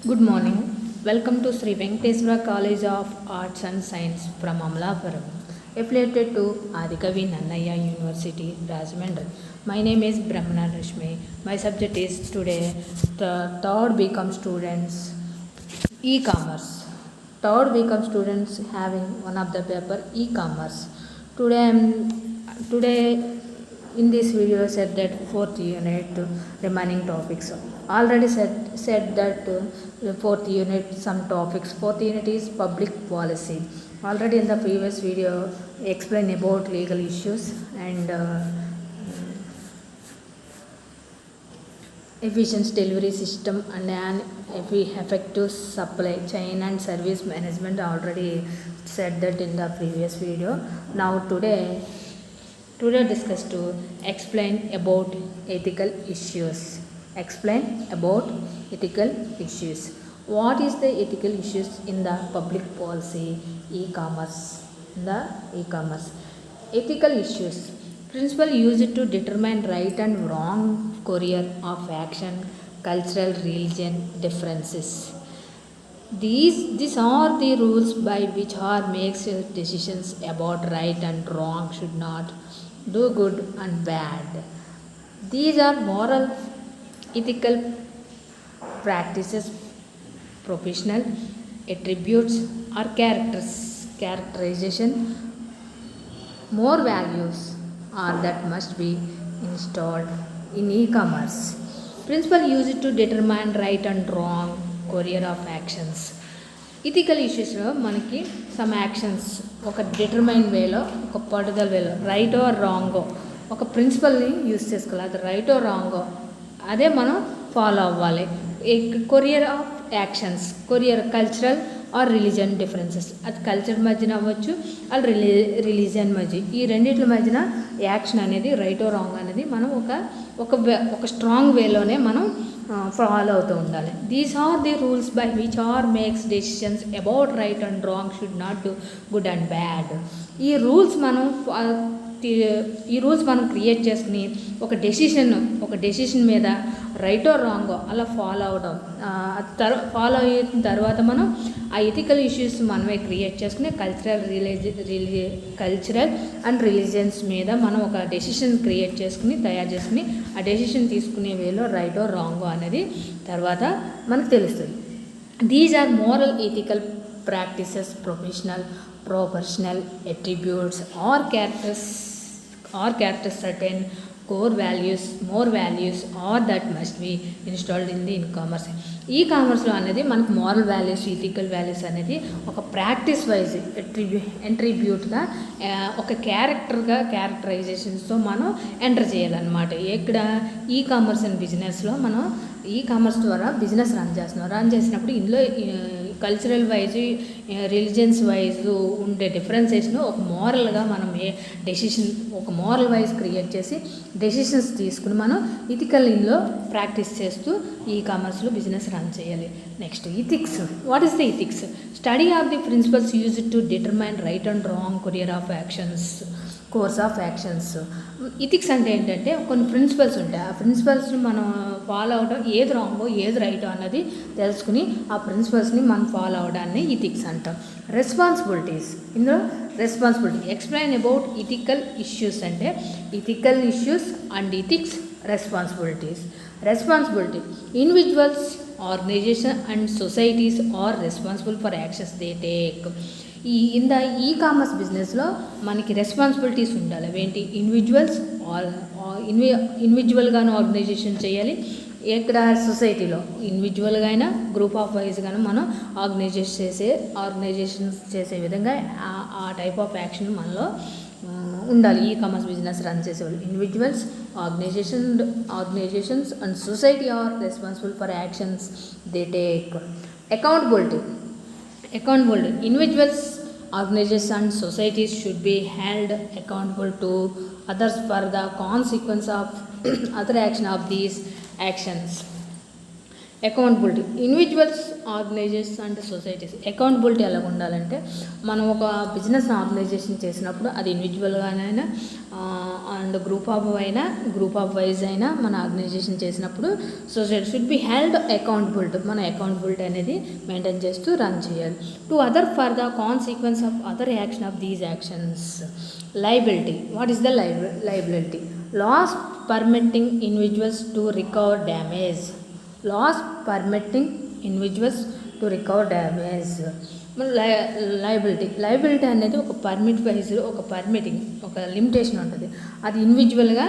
Good morning. Welcome to Sri Venkateswara College of Arts and Science from Amalapuram, affiliated to Adikavi Nannaya University, Rajahmundry. My name is Brahmana Rashmi. My subject is today the third BCom students e-commerce. Third BCom students having one of the paper e-commerce. Today in this video said that fourth unit remaining topics. Already said that fourth unit some topics. Fourth unit is public policy. Already in the previous video explained about legal issues and efficient delivery system and an effective supply chain and service management. Already said that in the previous video. Now today discuss to explain about ethical issues. Explain about ethical issues. What is the ethical issues in the public policy e-commerce? The e-commerce ethical issues. Principle used to determine right and wrong courier of action, cultural religion differences. These are the rules by which our makes decisions about right and wrong, should not do good and bad. These are moral, ethical practices, professional attributes or characterization. More values are that must be installed in e-commerce. Principle used to determine right and wrong courier of actions. Ethical ఇష్యూస్లో మనకి some actions ఒక determine వేలో, ఒక particular వేలో, రైటో రాంగో ఒక ప్రిన్సిపల్ని use చేసుకోవాలి. అది రైటో రాంగో అదే మనం ఫాలో అవ్వాలి. Courier of actions, courier cultural are religion differences, అది కల్చర్ మధ్యన అవ్వచ్చు, అది రిలీజియన్ మధ్య, ఈ రెండింటి మధ్యన యాక్షన్ అనేది రైటో రాంగ్ అనేది మనం ఒక స్ట్రాంగ్ వేలోనే మనం ఫాలో అవుతూ ఉండాలి. These are the rules by which are makes decisions about right and wrong, should not do good and bad. ఈ రూల్స్ మనం క్రియేట్ చేసుకుని ఒక డెసిషన్ మీద రైటో రాంగో అలా ఫాలో అవడం, ఫాలో అయిన తర్వాత మనం ఆ ఎథికల్ ఇష్యూస్ మనమే క్రియేట్ చేసుకుని కల్చరల్ అండ్ రిలీజియన్స్ మీద మనం ఒక డెసిషన్ క్రియేట్ చేసుకుని తయారు చేసుకుని ఆ డెసిషన్ తీసుకునే వేలో రైటో రాంగో అనేది తర్వాత మనకు తెలుస్తుంది. These are moral ethical practices, professional attributes or characters certain core values, more values or that must be installed in the e-commerce. ఈ-కామర్స్లో అనేది మనకు మోరల్ వాల్యూస్, ఎథికల్ వాల్యూస్ అనేది ఒక ప్రాక్టీస్ వైజ్ ఎంట్రిబ్యూట్గా ఒక క్యారెక్టరైజేషన్స్తో మనం ఎంటర్ చేయాలన్నమాట. ఇక్కడ ఈ-కామర్స్ అండ్ బిజినెస్లో మనం ఈ-కామర్స్ ద్వారా బిజినెస్ రన్ చేసినప్పుడు ఇందులో కల్చరల్ వైజ్, రిలీజియన్స్ వైజ్ ఉండే డిఫరెన్సెస్ను ఒక మోరల్గా మనం ఒక మోరల్ వైజ్ క్రియేట్ చేసి డెసిషన్స్ తీసుకుని మనం ఇథికల్ ఇందులో ప్రాక్టీస్ చేస్తూ ఈ-కామర్స్లో బిజినెస్ రన్ చేయాలి. Next ethics. What is the ethics? Study of the principles used to determine right and wrong course of actions. Ethics అంటే ఏంటంటే కొన్ని ప్రిన్సిపల్స్ ఉంటాయి. ఆ ప్రిన్సిపల్స్ని మనం ఫాలో అవడం, ఏది రాంగో ఏది రైటో అన్నది తెలుసుకుని ఆ ప్రిన్సిపల్స్ని మనం ఫాలో అవడాన్ని ఇథిక్స్ అంటాం. రెస్పాన్సిబిలిటీస్. ఇందులో responsibility explain about ethical issues అంటే ethical issues and ethics. Responsibility individuals, organisation and societies are responsible for actions they take. Ecommerce బిజినెస్లో మనకి రెస్పాన్సిబిలిటీస్ ఉండాలి. అవేంటి? ఇండివిజువల్గాను ఆర్గనైజేషన్ చేయాలి. ఇక్కడ సొసైటీలో ఇండివిజువల్గా అయినా గ్రూప్ ఆఫ్ వైజ్గాను మనం ఆర్గనైజేషన్స్ చేసే విధంగా ఆ టైప్ ఆఫ్ యాక్షన్ మనలో ఉండాలి. ఈ-కామర్స్ బిజినెస్ రన్ చేసేవాళ్ళు individuals, organizations and society are responsible for actions they take. Accountability. Individuals, organizations and societies should be held accountable to others for the consequence of other action of these actions. Accountability, individuals, organizations and societies. Accountability ఎలా ఉండాలంటే మనం ఒక business organization చేసినప్పుడు అది ఇండివిజువల్గానైనా and group of wise అయినా మన organization చేసినప్పుడు society should be held accountability. మన అకౌంటబిలిటీ అనేది మెయింటైన్ చేస్తూ రన్ చేయాలి. To other for the consequence of other action of these actions. Liability. What is the liability? Laws permitting individuals to recover damage. Laws permitting individuals to recover damage. Liability అనేది ఒక permit wise ఒక limitation ఉంటుంది. అది ఇండివిజువల్గా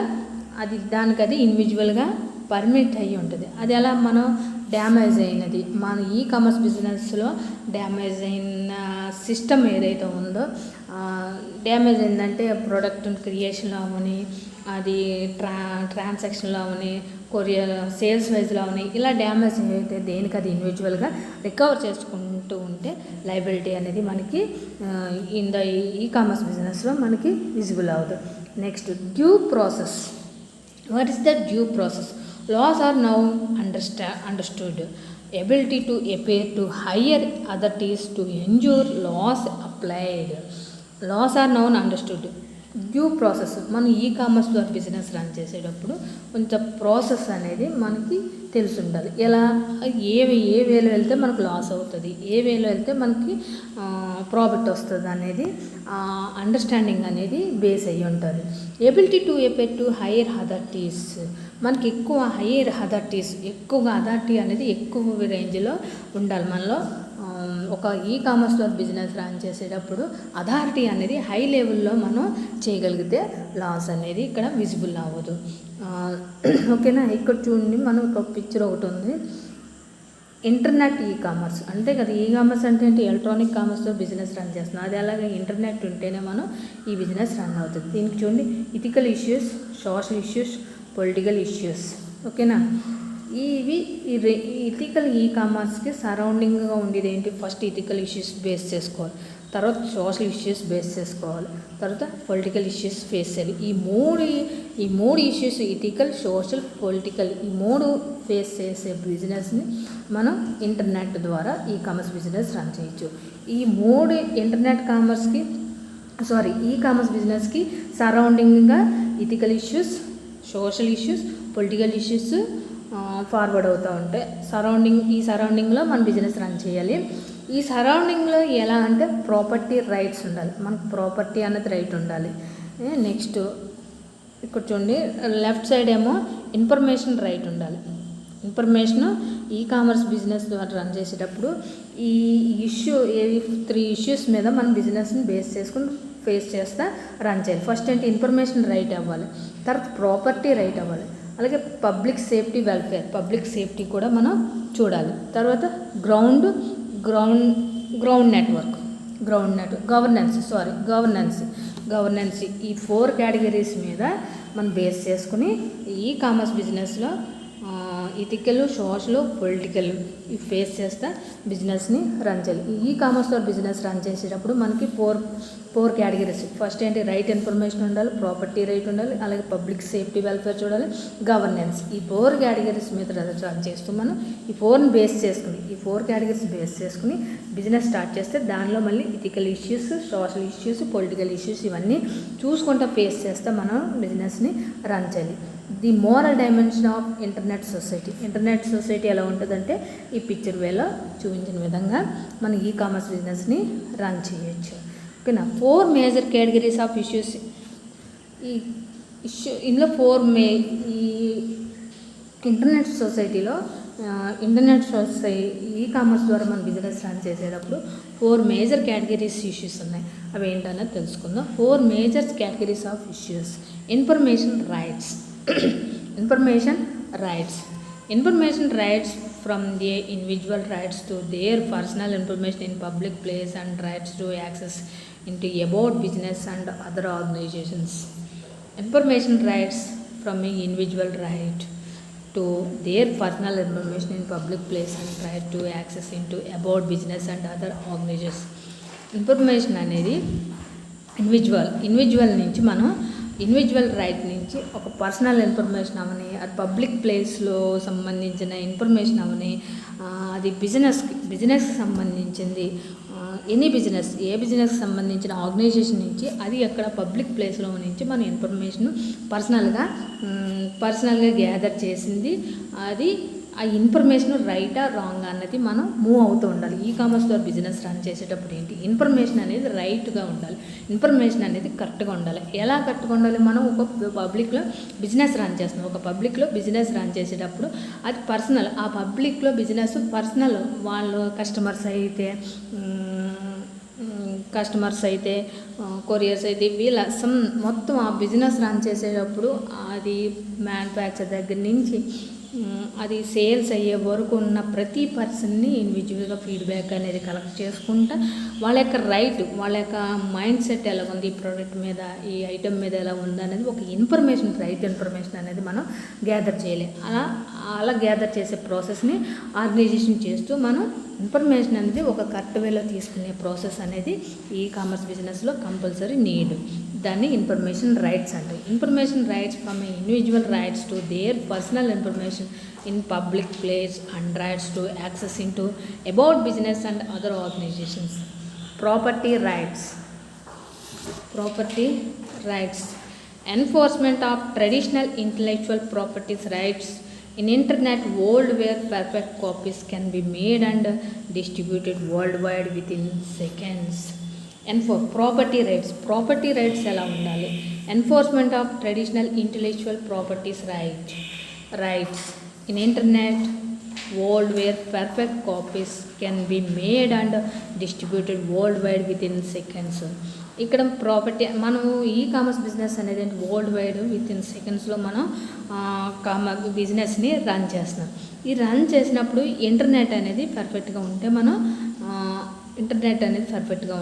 దానికి ఇండివిజువల్గా permit అయ్యి ఉంటుంది. అది ఎలా మనం డ్యామేజ్ అయినది మన కామర్స్ బిజినెస్లో డ్యామేజ్ అయిన సిస్టమ్ ఏదైతే ఉందో, డ్యామేజ్ అయిందంటే ప్రోడక్ట్ క్రియేషన్లో అవని, అది ట్రాన్సాక్షన్లో అవని, కొరియర్ సేల్స్ వైజ్లో అవని, ఇలా డ్యామేజ్ అయితే దేనికి అది ఇండివిజువల్గా రికవర్ చేసుకుంటూ ఉంటే లయబిలిటీ అనేది మనకి కామర్స్ బిజినెస్లో మనకి విజిబుల్ అవుతుంది. Next due process. What is the due process? Laws are now understood. Ability to appear to higher authorities to ensure laws applied. Laws are now understood. Due process. మనం commerce ద్వారా business run చేసేటప్పుడు కొంచెం process అనేది మనకి తెలిసి ఉండాలి. ఎలా ఏ వేలో వెళ్తే మనకు లాస్ అవుతుంది, ఏ వేలో వెళ్తే మనకి ప్రాఫిట్ వస్తుంది అనేది అండర్స్టాండింగ్ అనేది బేస్ అయ్యి ఉంటుంది. Ability to appear to higher authorities. మనకి ఎక్కువ హైయర్ అథారిటీస్, ఎక్కువగా అథారిటీ అనేది ఎక్కువ రేంజ్లో ఉండాలి మనలో. ఒక కామర్స్ ద్వారా బిజినెస్ రన్ చేసేటప్పుడు అథారిటీ అనేది హై లెవెల్లో మనం చేయగలిగితే లాస్ అనేది ఇక్కడ విజిబుల్ అవ్వదు. ఓకేనా? ఇక్కడ చూడండి, మనం ఒక పిక్చర్ ఒకటి ఉంది. ఇంటర్నెట్ కామర్స్ అంటే కదా, కామర్స్ అంటే ఏంటి? ఎలక్ట్రానిక్ కామర్స్తో బిజినెస్ రన్ చేస్తున్నాం. అది అలాగే ఇంటర్నెట్ ఉంటేనే మనం ఈ బిజినెస్ రన్ అవుతుంది. దీనికి చూడండి, ethical issues, social issues, political issues. ఓకేనా? ఇవి ఇథికల్ కామర్స్కి సరౌండింగ్గా ఉండేది ఏంటి? ఫస్ట్ ఇథికల్ ఇష్యూస్ బేస్ చేసుకోవాలి, తర్వాత సోషల్ ఇష్యూస్ బేస్ చేసుకోవాలి, తర్వాత పొలిటికల్ ఇష్యూస్ ఫేస్ చేయాలి. ఈ మూడు ఇష్యూస్, ఇథికల్, సోషల్, పొలిటికల్, ఈ మూడు ఫేస్ చేసే బిజినెస్ని మనం ఇంటర్నెట్ ద్వారా కామర్స్ బిజినెస్ రన్ చేయొచ్చు. ఈ మూడు కామర్స్ బిజినెస్కి సరౌండింగ్గా ethical issues, social issues, political issues forward అవుతూ ఉంటాయి. సరౌండింగ్లో మన బిజినెస్ రన్ చేయాలి. ఈ సరౌండింగ్లో ఎలా అంటే ప్రాపర్టీ రైట్స్ ఉండాలి, మనకు ప్రాపర్టీ అన్నది రైట్ ఉండాలి. నెక్స్ట్ ఇక్కడ చూడండి, లెఫ్ట్ సైడ్ ఏమో ఇన్ఫర్మేషన్ రైట్ ఉండాలి. ఇన్ఫర్మేషన్ కామర్స్ బిజినెస్ ద్వారా రన్ చేసేటప్పుడు ఈ 3 ఇష్యూస్ మీద మన బిజినెస్ని బేస్ చేసుకుని ఫేస్ చేస్తా రన్ చేయాలి. ఫస్ట్ ఏంటి? ఇన్ఫర్మేషన్ రైట్ అవ్వాలి, తర్వాత ప్రాపర్టీ రైట్ అవ్వాలి, అలాగే public safety, welfare, public safety కూడా మనం చూడాలి. తర్వాత గ్రౌండ్ నెట్వర్క్, గవర్నెన్స్, ఈ 4 కేటగిరీస్ మీద మనం బేస్ చేసుకుని కామర్స్ బిజినెస్లో ఇథికల్, సోషల్, పొలిటికల్ ఇవి ఫేస్ చేస్తా బిజినెస్ని రన్ చేయాలి. కామర్స్లో బిజినెస్ రన్ చేసేటప్పుడు మనకి ఫోర్ కేటగిరీస్. ఫస్ట్ ఏంటి? రైట్ ఇన్ఫర్మేషన్ ఉండాలి, ప్రాపర్టీ రైట్ ఉండాలి, అలాగే పబ్లిక్ సేఫ్టీ, వెల్ఫేర్ చూడాలి, గవర్నెన్స్. ఈ 4 కేటగిరీస్ మీద రన్ చేస్తూ మనం ఈ 4ని బేస్ చేసుకుని, ఈ 4 కేటగిరీస్ బేస్ చేసుకుని బిజినెస్ స్టార్ట్ చేస్తే దానిలో మళ్ళీ ethical issues, social issues, political issues ఇవన్నీ చూసుకుంటూ ఫేస్ చేస్తే మనం బిజినెస్ని రన్ చేయాలి. The moral dimension of internet society ఎలా ఉంటుందంటే ఈ పిక్చర్ వేలో చూపించిన విధంగా మనం కామర్స్ బిజినెస్ని రన్ చేయొచ్చు. ఓకేనా? 4 మేజర్ కేటగిరీస్ ఆఫ్ ఇష్యూస్. ఇందులో 4 ఇంటర్నెట్ సొసైటీలో కామర్స్ ద్వారా మనం బిజినెస్ రన్ చేసేటప్పుడు 4 మేజర్ కేటగిరీస్ ఇష్యూస్ ఉన్నాయి. అవి ఏంటనేది తెలుసుకుందాం. 4 major categories of issues. Information rights from the individual rights to their personal information in public place and rights to access into about business and other organizations. Information rights from an individual right to their personal information in public place and right to access into about business and other organizations. Information అనేది individual నుంచి మనం individual right నుంచి ఒక personal information అవని, అది public ప్లేస్లో సంబంధించిన information అవని, అది బిజినెస్కి సంబంధించింది, ఎనీ బిజినెస్, ఏ బిజినెస్కి సంబంధించిన ఆర్గనైజేషన్ నుంచి అది అక్కడ పబ్లిక్ ప్లేస్లో నుంచి మన ఇన్ఫర్మేషన్ పర్సనల్గా గ్యాదర్ చేసింది, అది ఆ ఇన్ఫర్మేషన్ రైటా రాంగ్ అన్నది మనం మూవ్ అవుతూ ఉండాలి. కామర్స్ ద్వారా బిజినెస్ రన్ చేసేటప్పుడు ఏంటి, ఇన్ఫర్మేషన్ అనేది రైట్గా ఉండాలి, ఇన్ఫర్మేషన్ అనేది కరెక్ట్గా ఉండాలి. ఎలా కరెక్ట్గా ఉండాలి, మనం ఒక పబ్లిక్లో బిజినెస్ రన్ చేస్తున్నాం, ఒక పబ్లిక్లో బిజినెస్ రన్ చేసేటప్పుడు అది పర్సనల్, ఆ పబ్లిక్లో బిజినెస్ పర్సనల్, వాళ్ళు కస్టమర్స్ అయితే కొరియర్స్ అయితే వీళ్ళ మొత్తం ఆ బిజినెస్ రన్ చేసేటప్పుడు అది మ్యానుఫ్యాక్చర్ దగ్గర నుంచి అది సేల్స్ అయ్యే వరకు ఉన్న ప్రతి పర్సన్ని ఇండివిజువల్గా ఫీడ్బ్యాక్ అనేది కలెక్ట్ చేసుకుంటా వాళ్ళ యొక్క వాళ్ళ యొక్క మైండ్ సెట్ ఎలా ఉంది, ఈ ప్రోడక్ట్ మీద, ఈ ఐటెం మీద ఎలా ఉంది అనేది ఒక రైట్ ఇన్ఫర్మేషన్ అనేది మనం గ్యాదర్ చేయలేం. అలా గ్యాదర్ చేసే ప్రాసెస్ని ఆర్గనైజేషన్ చేస్తూ మనం ఇన్ఫర్మేషన్ అనేది ఒక కరెక్ట్ వేలో తీసుకునే ప్రాసెస్ అనేది కామర్స్ బిజినెస్లో కంపల్సరీ నీడ్. దాన్ని ఇన్ఫర్మేషన్ రైట్స్ అంటారు. Information rights from individual rights to their personal information in public place and rights to access into about business and other organizations. Property rights enforcement of traditional intellectual properties rights in internet world where perfect copies can be made and distributed worldwide within seconds. And for property rights ఎలా ఉండాలి, enforcement of traditional intellectual properties rights in internet world where perfect copies can be made and distributed worldwide within seconds. ఇక్కడ property మనం commerce business అనేది world wide within సెకండ్స్లో మనం బిజినెస్ని run చేస్తున్నాం. ఈ రన్ చేసినప్పుడు ఇంటర్నెట్ అనేది పర్ఫెక్ట్గా ఉంటే మనం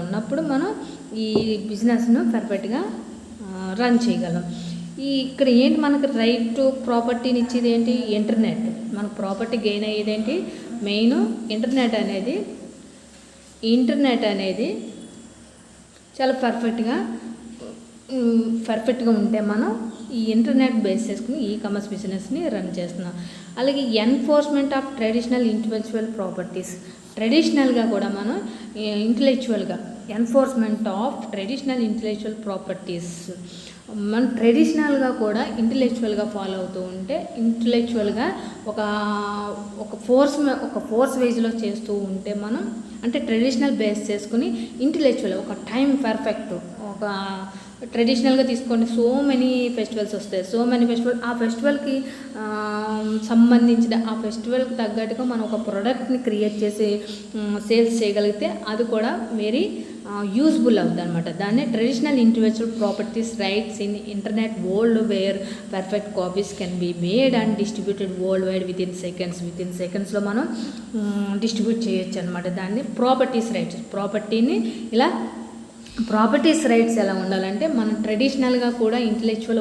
ఉన్నప్పుడు మనం ఈ బిజినెస్ను పర్ఫెక్ట్గా రన్ చేయగలం. ఇక్కడ ఏంటి, మనకు రైట్ టు ప్రాపర్టీని ఇచ్చేది ఏంటి, ఇంటర్నెట్. మనకు ప్రాపర్టీ గెయిన్ అయ్యేది ఏంటి, మెయిన్ ఇంటర్నెట్ అనేది చాలా పర్ఫెక్ట్గా ఉంటే మనం ఈ ఇంటర్నెట్ బేస్ చేసుకుని కామర్స్ బిజినెస్ని రన్ చేస్తున్నాం. అలాగే enforcement of traditional intellectual properties, ట్రెడిషనల్గా కూడా మనం ఇంటెలెక్చువల్గా enforcement of traditional intellectual properties మనం ట్రెడిషనల్గా కూడా ఇంటెలెక్చువల్గా ఫాలో అవుతూ ఉంటే, ఇంటెలెక్చువల్గా ఒక ఫోర్స్ వైజ్లో చేస్తూ ఉంటే మనం అంటే ట్రెడిషనల్ బేస్ చేసుకుని ఇంటెలెక్చువల్ ఒక టైం పర్ఫెక్ట్ ఒక ట్రెడిషనల్గా తీసుకోండి, సో మెనీ ఫెస్టివల్స్ వస్తాయి. ఆ ఫెస్టివల్కి సంబంధించిన ఆ ఫెస్టివల్కి తగ్గట్టుగా మనం ఒక ప్రోడక్ట్ని క్రియేట్ చేసి సేల్స్ చేయగలిగితే అది కూడా వెరీ యూజ్ఫుల్ అవుతుంది అనమాట. దాన్ని traditional intellectual properties rights in internet world where perfect copies can be made and distributed world wide within సెకండ్స్లో మనం డిస్ట్రిబ్యూట్ చేయొచ్చు అనమాట. దాన్ని ప్రాపర్టీస్ రైట్స్ ఎలా ఉండాలంటే, మనం ట్రెడిషనల్గా కూడా ఇంటెలెక్చువల్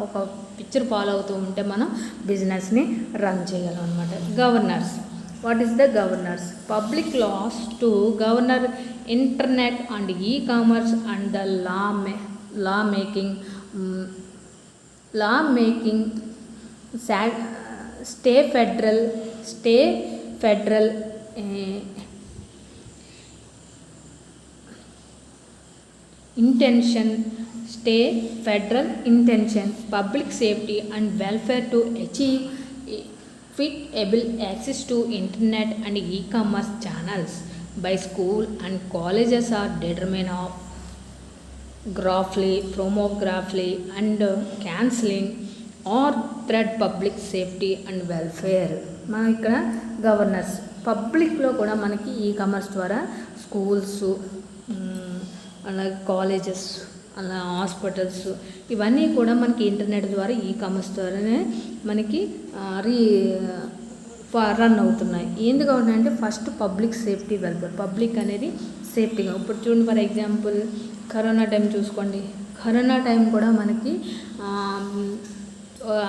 ఒక పిక్చర్ ఫాలో అవుతూ ఉంటే మనం బిజినెస్ని రన్ చేయగలం అనమాట. Governors, what is the governors? Public laws to governor internet and commerce and the law making stay federal intention, public safety and welfare to achieve equitable access to internet and e-commerce channels by school and colleges are determined of pornography and cancelling or threat public safety and welfare. మన ఇక్కడ governors పబ్లిక్లో కూడా మనకి e commerce ద్వారా schools, అలాగే colleges, అలా hospitals, ఇవన్నీ కూడా మనకి ఇంటర్నెట్ ద్వారా ఈ-కామర్స్ ద్వారానే మనకి రన్ అవుతున్నాయి. ఎందుకు అవుతున్నాయంటే first public safety welfare, public అనేది సేఫ్టీగా. ఇప్పుడు చూడండి, ఫర్ ఎగ్జాంపుల్ కరోనా టైం చూసుకోండి. కరోనా టైం కూడా మనకి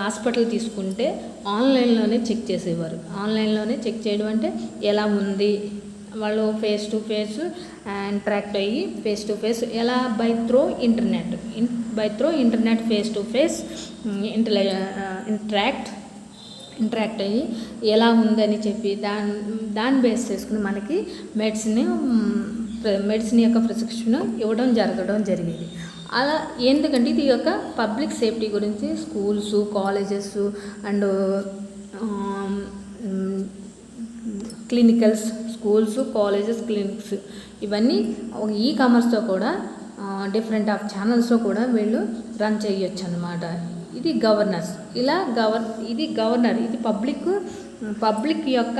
హాస్పిటల్ తీసుకుంటే ఆన్లైన్లోనే చెక్ చేసేవారు. ఆన్లైన్లోనే చెక్ చేయడం అంటే ఎలా ఉంది, వాళ్ళు ఫేస్ టు ఫేస్ ఇంటరాక్ట్ అయ్యి ఫేస్ టు ఫేస్ ఎలా, by through internet by through internet face to face interact అయ్యి ఎలా ఉందని చెప్పి దాన్ని బేస్ చేసుకుని మనకి మెడిసిన్ యొక్క ప్రిస్క్రిప్షన్ ఇవ్వడం జరిగేది. అలా ఎందుకంటే ఇది యొక్క పబ్లిక్ సేఫ్టీ గురించి schools, colleges and clinicals, schools, colleges, clinics ఇవన్నీ ఈ-కామర్స్తో కూడా డిఫరెంట్ ఆఫ్ ఛానల్స్లో కూడా వీళ్ళు రన్ చేయొచ్చు అన్నమాట. ఇది గవర్నర్స్. ఇది గవర్నర్, ఇది పబ్లిక్ యొక్క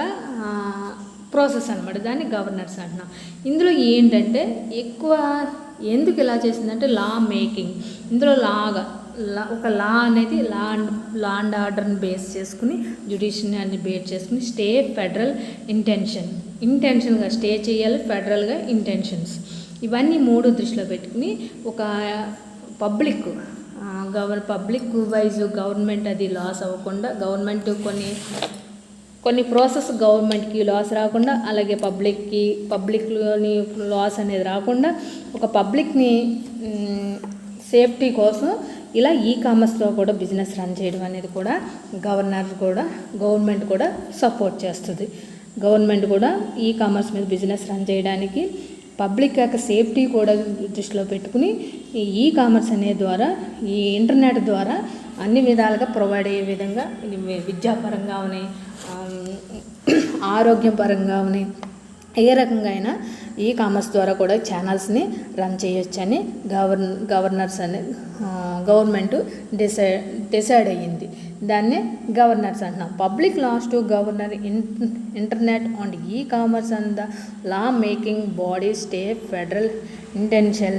ప్రాసెస్ అనమాట. దాన్ని గవర్నర్స్ అంటున్నాం. ఇందులో ఏంటంటే ఎక్కువ ఎందుకు ఇలా చేసిందంటే లా మేకింగ్. ఇందులో ఒక లా అనేది లా అండ్ ఆర్డర్ని బేస్ చేసుకుని, జ్యుడిషియరీని బేస్ చేసుకుని ఫెడరల్ ఇంటెన్షన్గా స్టే చేయాలి, ఫెడరల్గా ఇంటెన్షన్స్, ఇవన్నీ 3 దృష్టిలో పెట్టుకుని ఒక పబ్లిక్ వైజ్ గవర్నమెంట్ అది లాస్ అవ్వకుండా, గవర్నమెంట్ కొన్ని ప్రాసెస్ గవర్నమెంట్కి లాస్ రాకుండా, అలాగే పబ్లిక్లోని లాస్ అనేది రాకుండా ఒక పబ్లిక్ని సేఫ్టీ కోసం ఇలా ఈ-కామర్స్లో కూడా బిజినెస్ రన్ చేయడం అనేది కూడా గవర్నమెంట్ కూడా సపోర్ట్ చేస్తుంది. గవర్నమెంట్ కూడా ఈ-కామర్స్ మీద బిజినెస్ రన్ చేయడానికి పబ్లిక్ యొక్క సేఫ్టీ కూడా దృష్టిలో పెట్టుకుని ఈ-కామర్స్ అనే ద్వారా, ఈ ఇంటర్నెట్ ద్వారా అన్ని విధాలుగా ప్రొవైడ్ అయ్యే విధంగా ఇది విద్యాపరంగా ఉన్నాయి, ఆరోగ్యపరంగా ఉన్నాయి, ఏ రకంగా అయినా ఈ-కామర్స్ ద్వారా కూడా ఛానల్స్ని రన్ చేయొచ్చని గవర్నమెంట్ డిసైడ్ అయ్యింది. దాన్నే గవర్నర్స్ అంటున్నాం. Public laws to governor internet and e-commerce and the law making body federal intention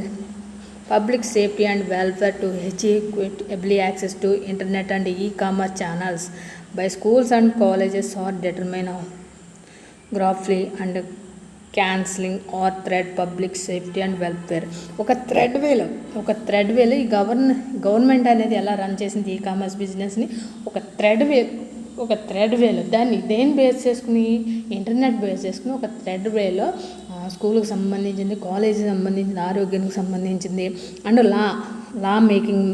public safety and welfare to equitable access to internet and e-commerce channels by schools and colleges or determine graphly and cancelling or threat public safety and welfare. ఒక threat వేలో ఈ government అనేది ఎలా run చేసింది e commerce బిజినెస్ని, ఒక threat వేలో దేన్ని బేస్ చేసుకుని, ఇంటర్నెట్ బేస్ చేసుకుని ఒక థ్రెడ్ వేలో స్కూల్కి సంబంధించింది, కాలేజీకి సంబంధించింది, ఆరోగ్యానికి సంబంధించింది and law making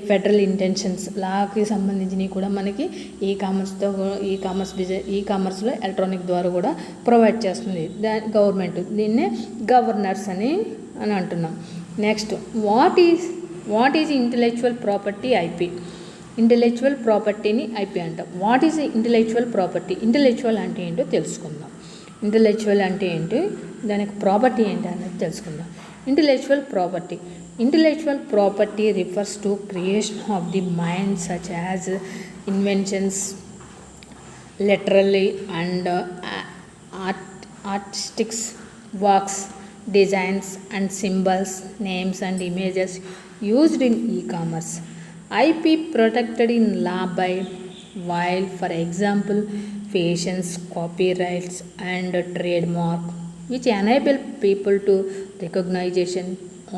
federal intentions లాకి సంబంధించినవి కూడా మనకి ఈ-కామర్స్లో ఎలక్ట్రానిక్ ద్వారా కూడా ప్రొవైడ్ చేస్తుంది గవర్నమెంట్. దీన్నే గవర్నర్స్ అని అంటున్నాం. Next, what is intellectual property? IP. Intellectual ప్రాపర్టీని ఐపీ అంటాం. What is intellectual property? Intellectual అంటే ఏంటో తెలుసుకుందాం. ఇంటెలెక్చువల్ అంటే ఏంటి, దానికి ప్రాపర్టీ ఏంటి అనేది తెలుసుకుందాం. Intellectual property refers to creation of the mind such as inventions, literary and artistic works, designs and symbols, names and images used in e-commerce. IP protected in law by while, for example, patents, copyrights and trademark, which enable people to recognition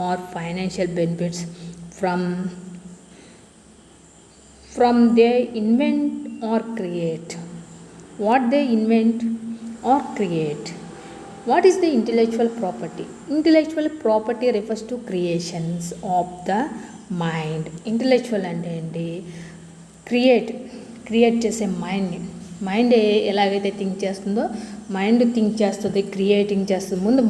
or financial benefits from they invent or create. What they invent or create. What is the intellectual property? Intellectual property refers to creations of the mind. Intellectual అంటే ఏంటి, create చేసే mind ఎలాగైతే think చేస్తుందో, mind think చేస్తుంది, creating చేస్తుంది. ముందు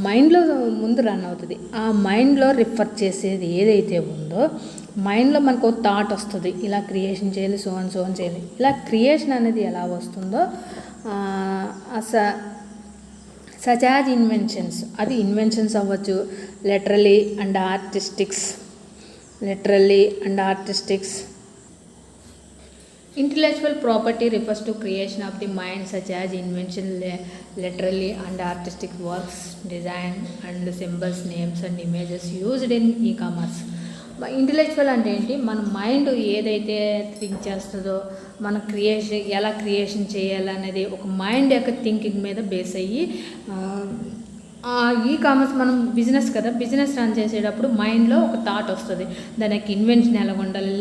మైండ్లో ముందు రన్ అవుతుంది. ఆ మైండ్లో రిఫర్ చేసేది ఏదైతే ఉందో, మైండ్లో మనకు ఒక థాట్ వస్తుంది, ఇలా క్రియేషన్ చేయాలి, సో అని చేయాలి. ఇలా క్రియేషన్ అనేది ఎలా వస్తుందో, సచ్ యాజ్ ఇన్వెన్షన్స్, అది ఇన్వెన్షన్స్ అవ్వచ్చు, literally and artistics. Intellectual property refers to creation of the mind such as invention, literary and artistic works, design and symbols, names and images used in e-commerce. Intellectual అంటే ఏంటి, మన mind ఏదైతే think చేస్తుందో, మన ఎలా creation చేయాలనేది ఒక mind యొక్క థింకింగ్ మీద బేస్ అయ్యి ఈ కామర్స్ మనం బిజినెస్ కదా, బిజినెస్ రన్ చేసేటప్పుడు మైండ్లో ఒక థాట్ వస్తుంది, దానికి ఇన్వెన్షన్ ఎలా ఉండాలి,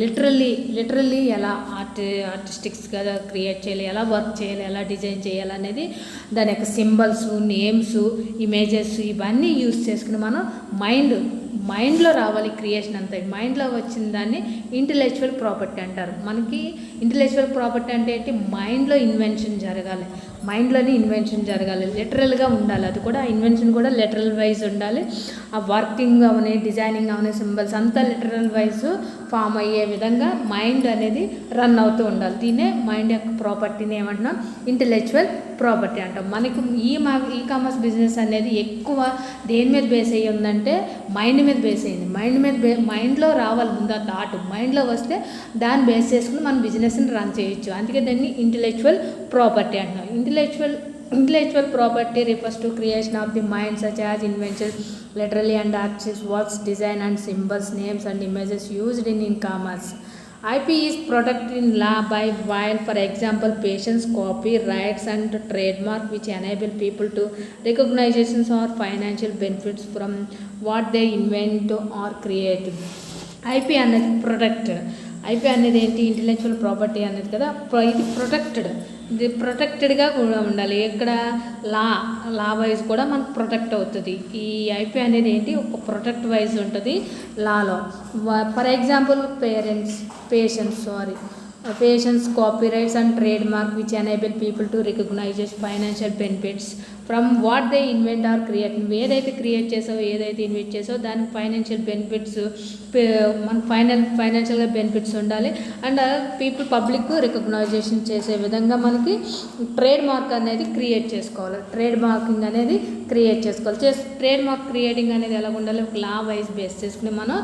లిటరల్లీ ఎలా ఆర్టిస్టిక్స్గా క్రియేట్ చేయాలి, ఎలా వర్క్ చేయాలి, ఎలా డిజైన్ చేయాలి అనేది దాని యొక్క సింబల్స్, నేమ్స్, ఇమేజెస్ ఇవన్నీ యూస్ చేసుకుని మనం మైండ్లో రావాలి క్రియేషన్ అంతా. మైండ్లో వచ్చిన దాన్ని ఇంటలెక్చువల్ ప్రాపర్టీ అంటారు. మనకి ఇంటలెక్చువల్ ప్రాపర్టీ అంటే ఏంటి, మైండ్లోని ఇన్వెన్షన్ జరగాలి, లిటరల్గా ఉండాలి. అది కూడా ఇన్వెన్షన్ కూడా లిటరల్ వైజ్ ఉండాలి. ఆ వర్కింగ్ అవని, డిజైనింగ్ అవని, సింబల్స్ అంతా లిటరల్ వైజ్ ఫామ్ అయ్యే విధంగా మైండ్ అనేది రన్ అవుతూ ఉండాలి. దీన్నే మైండ్ యొక్క ప్రాపర్టీని ఏమంటున్నాం, ఇంటలెక్చువల్ ప్రాపర్టీ అంటాం. మనకు ఈ కామర్స్ బిజినెస్ అనేది ఎక్కువ దేని మీద బేస్ అయ్యి ఉందంటే మైండ్ మీద బేస్ అయ్యింది. మైండ్లో రావాలి ముందు ఆ థాట్, మైండ్లో వస్తే దాన్ని బేస్ చేసుకుని మనం బిజినెస్ని రన్ చేయొచ్చు. అందుకే దాన్ని ఇంటలెక్చువల్ ప్రాపర్టీ అంటున్నాం. Intellectual property refers to creation of the mind such as inventions, literally and artists, works, design and symbols, names and images used in commerce. IP is protected in law by while, for example, patents, copyrights and trademark which enable people to recognitions or financial benefits from what they invent or create. IP అనేది IP అనేది ఏంటి, intellectual property అనేది కదా, ఇది ప్రొటెక్టెడ్గా కూడా ఉండాలి. ఎక్కడ లా wise కూడా మనకు ప్రొటెక్ట్ అవుతుంది. ఈ ఐపీ అనేది ఏంటి, ఒక ప్రొటెక్ట్ వైజ్ ఉంటుంది లాలో. For example patients, copyrights and trade mark which enable people to recognize financial benefits from what they invent or create. నువ్వు ఏదైతే క్రియేట్ చేసావో, ఏదైతే ఇన్వెంట్ చేసావో దానికి ఫైనాన్షియల్ బెనిఫిట్స్, మనకు ఫైనాన్షియల్గా బెనిఫిట్స్ ఉండాలి. అండ్ పబ్లిక్ రికగ్నైజేషన్ చేసే విధంగా మనకి ట్రేడ్ మార్క్ అనేది క్రియేట్ చేసుకోవాలి. ట్రేడ్ మార్క్ క్రియేటింగ్ అనేది ఎలా ఉండాలి, ఒక లా వైజ్ బేస్ చేసుకుని మనం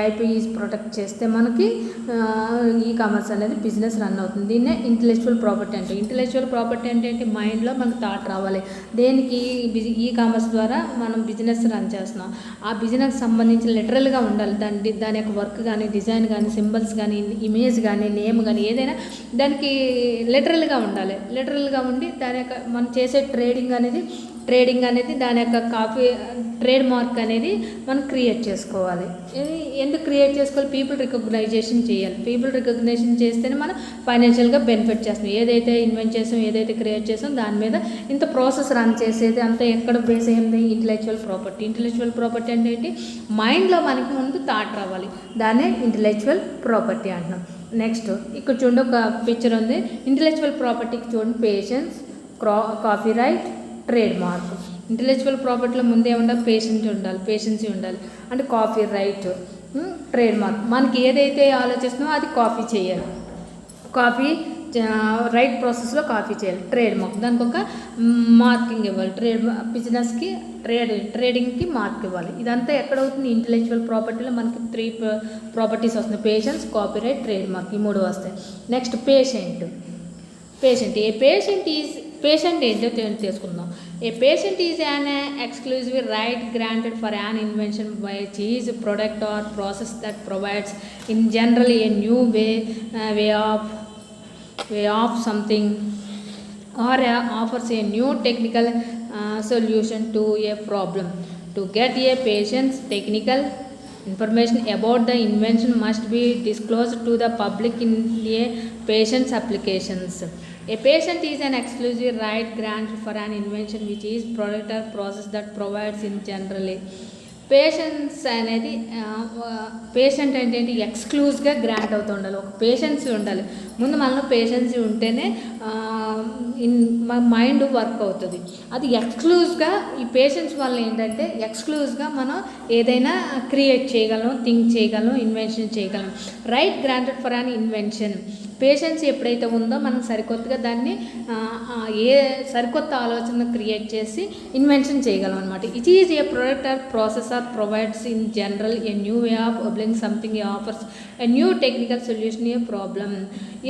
ఐపీఈస్ ప్రొటెక్ట్ చేస్తే మనకి ఈ కామర్స్ అనేది బిజినెస్ రన్ అవుతుంది. దీన్నే ఇంటలెక్చువల్ ప్రాపర్టీ అంటే. ఇంటలెక్చువల్ ప్రాపర్టీ అంటే ఏంటి, మైండ్లో మనకు థాట్ రావాలి. దేనికి, ఈ కామర్స్ ద్వారా మనం బిజినెస్ రన్ చేస్తున్నాం. ఆ బిజినెస్ సంబంధించి లిటరల్గా ఉండాలి. దాని యొక్క వర్క్ కానీ, డిజైన్ కానీ, సింబల్స్ కానీ, ఇమేజ్ కానీ, నేమ్ కానీ ఏదైనా దానికి లిటరల్గా ఉండాలి. లిటరల్గా ఉండి దాని యొక్క మనం చేసే ట్రేడింగ్ అనేది దాని యొక్క ట్రేడ్ మార్క్ అనేది మనం క్రియేట్ చేసుకోవాలి. ఎందుకు క్రియేట్ చేసుకోవాలి, పీపుల్ రికగ్నైజేషన్ చేయాలి. పీపుల్ రికగ్నైజేషన్ చేస్తేనే మనం ఫైనాన్షియల్గా బెనిఫిట్ చేస్తాం. ఏదైతే ఇన్వెంట్ చేసాం, ఏదైతే క్రియేట్ చేసాం దాని మీద ఇంత ప్రాసెస్ రన్ చేసేది అంతా ఎక్కడ బేస్ అయ్యింది, ఇంటలెక్చువల్ ప్రాపర్టీ అంటే ఏంటి, మైండ్లో మనకి ముందు థాట్ రావాలి. దాన్నే ఇంటలెక్చువల్ ప్రాపర్టీ అంటున్నాం. నెక్స్ట్ ఇక్కడ చూడండి, ఒక పిక్చర్ ఉంది. ఇంటలెక్చువల్ ప్రాపర్టీకి చూడండి, patience, copyright, trade mark. Intellectual ప్రాపర్టీలో ముందే ఉండాలి, పేషెన్సీ ఉండాలి. అంటే కాపీరైట్, ట్రేడ్ మార్క్. మనకి ఏదైతే ఆలోచిస్తున్నామో అది రైట్ ప్రాసెస్లో కాపీ చేయాలి. ట్రేడ్ మార్క్, దానికి ఒక మార్కింగ్ ఇవ్వాలి. బిజినెస్కి ట్రేడింగ్కి మార్క్ ఇవ్వాలి. ఇదంతా ఎక్కడవుతుంది, ఇంటలెక్చువల్ ప్రాపర్టీలో మనకి 3 ప్రాపర్టీస్ వస్తున్నాయి. పేషెన్స్, కాపీరైట్, ట్రేడ్ మార్క్, ఈ 3 వస్తాయి. నెక్స్ట్ పేషెంట్ ఏంటో తెలుసుకుందాం. A patient is an exclusive right granted for an invention which is a product or process that provides in general a new way of something or offers a new technical solution to a problem. To get a patient's technical information about the invention must be disclosed to the public in a patient's applications. A patent is an exclusive right granted for an invention which is product or process that provides in generally. Patients అనేది patient అంటే ఏంటి, ఎక్స్క్లూజివ్గా grant అవుతూ ఉండాలి. ఒక పేషెన్సీ ఉండాలి. ముందు మనలో పేషెన్సీ ఉంటేనే మైండ్ వర్క్ అవుతుంది. అది ఎక్స్క్లూజివ్గా, ఈ పేషెన్స్ వల్ల ఏంటంటే ఎక్స్క్లూజివ్గా మనం ఏదైనా క్రియేట్ చేయగలం, థింక్ చేయగలం, ఇన్వెన్షన్ చేయగలం. Right granted for an invention. Patience ఎప్పుడైతే ఉందో మనం సరికొత్తగా దాన్ని సరికొత్త ఆలోచన క్రియేట్ చేసి ఇన్వెన్షన్ చేయగలం అనమాట. It is a product or process or provides in general a new way of అబ్లింగ్ something, a offers a new technical solution a problem.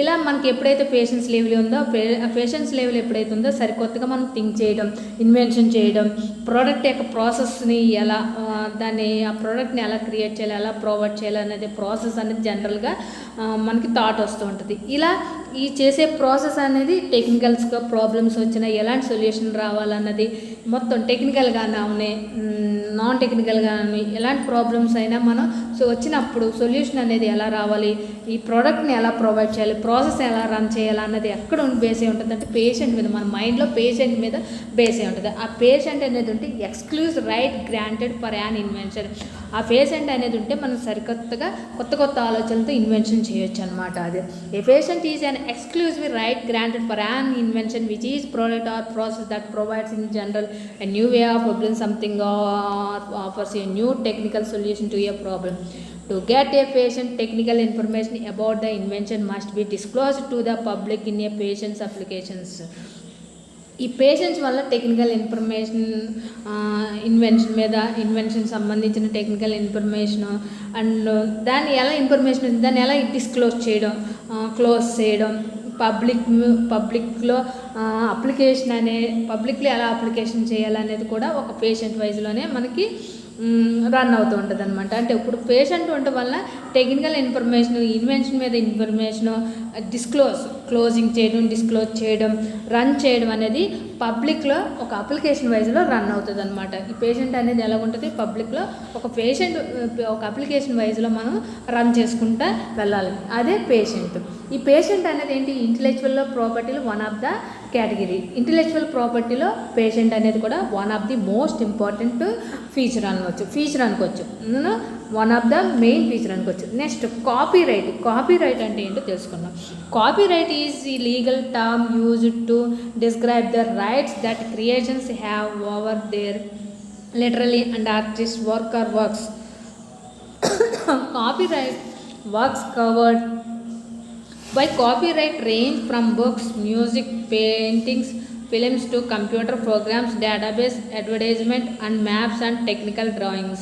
ఇలా మనకి ఎప్పుడైతే పేషెన్స్ లెవెల్ ఉందో ఆ పేషెన్స్ లెవెల్ ఎప్పుడైతే ఉందో సరికొత్తగా మనం థింక్ చేయడం, ఇన్వెన్షన్ చేయడం, ప్రోడక్ట్ యొక్క ప్రాసెస్ని ఎలా దాన్ని ఆ ప్రోడక్ట్ని ఎలా క్రియేట్ చేయాలి, ఎలా ప్రొవైడ్ చేయాలి అనేది ప్రాసెస్ అనేది జనరల్గా మనకి థాట్ వస్తూ ఉంటుంది. ఇలా ఈ చేసే ప్రాసెస్ అనేది టెక్నికల్స్గా ప్రాబ్లమ్స్ వచ్చినా ఎలాంటి సొల్యూషన్ రావాలన్నది మొత్తం టెక్నికల్గానే ఉన్నాయి, నాన్ టెక్నికల్గా ఎలాంటి ప్రాబ్లమ్స్ అయినా మనం వచ్చినప్పుడు సొల్యూషన్ అనేది ఎలా రావాలి, ఈ ప్రోడక్ట్ని ఎలా ప్రొవైడ్ చేయాలి, ప్రాసెస్ ఎలా రన్ చేయాలి అన్నది ఎక్కడ బేస్ అయి ఉంటుంది అంటే పేషెంట్ మీద, మన మైండ్లో పేషెంట్ మీద బేస్ అయి ఉంటుంది. ఆ పేషెంట్ అనేది ఉంటే exclusive right granted for an invention. ఆ పేషెంట్ అనేది ఉంటే మనం సరికొత్తగా కొత్త ఆలోచనలతో ఇన్వెన్షన్ చేయొచ్చు అనమాట. అది a patient is an exclusive right granted for an invention which is product or process that provides in general a new way of building something or offers a new technical solution to a problem. To get a patient technical information about the invention must be disclosed to the public in a patient's applications. ఈ patients వల్ల technical information invention సంబంధించిన technical information and దాన్ని ఎలా disclose చేయడం, close చేయడం, పబ్లిక్లో పబ్లిక్లో ఎలా అప్లికేషన్ చేయాలనేది కూడా ఒక పేషెంట్ వైజ్లోనే మనకి రన్ అవుతూ ఉంటుంది అనమాట. అంటే ఇప్పుడు పేషెంట్ ఉండటం వల్ల టెక్నికల్ ఇన్ఫర్మేషన్, ఇన్వెన్షన్ మీద ఇన్ఫర్మేషను డిస్క్లోజ్ చేయడం, రన్ చేయడం అనేది పబ్లిక్లో ఒక అప్లికేషన్ వైజ్లో రన్ అవుతుంది అనమాట. ఈ పేషెంట్ అనేది ఎలా ఉంటుంది, పబ్లిక్లో ఒక అప్లికేషన్ వైజ్లో మనం రన్ చేసుకుంటూ వెళ్ళాలి. అదే పేషెంట్. ఈ పేషెంట్ అనేది ఏంటి, ఇంటలెక్చువల్ ప్రాపర్టీలో one of the category. Intellectual ప్రాపర్టీలో పేషెంట్ అనేది కూడా one of the most important feature అనుకోవచ్చు, one of the main feature అనుకోవచ్చు. నెక్స్ట్ కాపీరైట్ అంటే ఏంటో తెలుసుకుందాం. Copyright is the legal term used to describe the rights that creations have over their literally and artist work or works. Copyright works covered by copyright range from books, music, paintings, films to computer programs, database, advertisement and maps and technical drawings.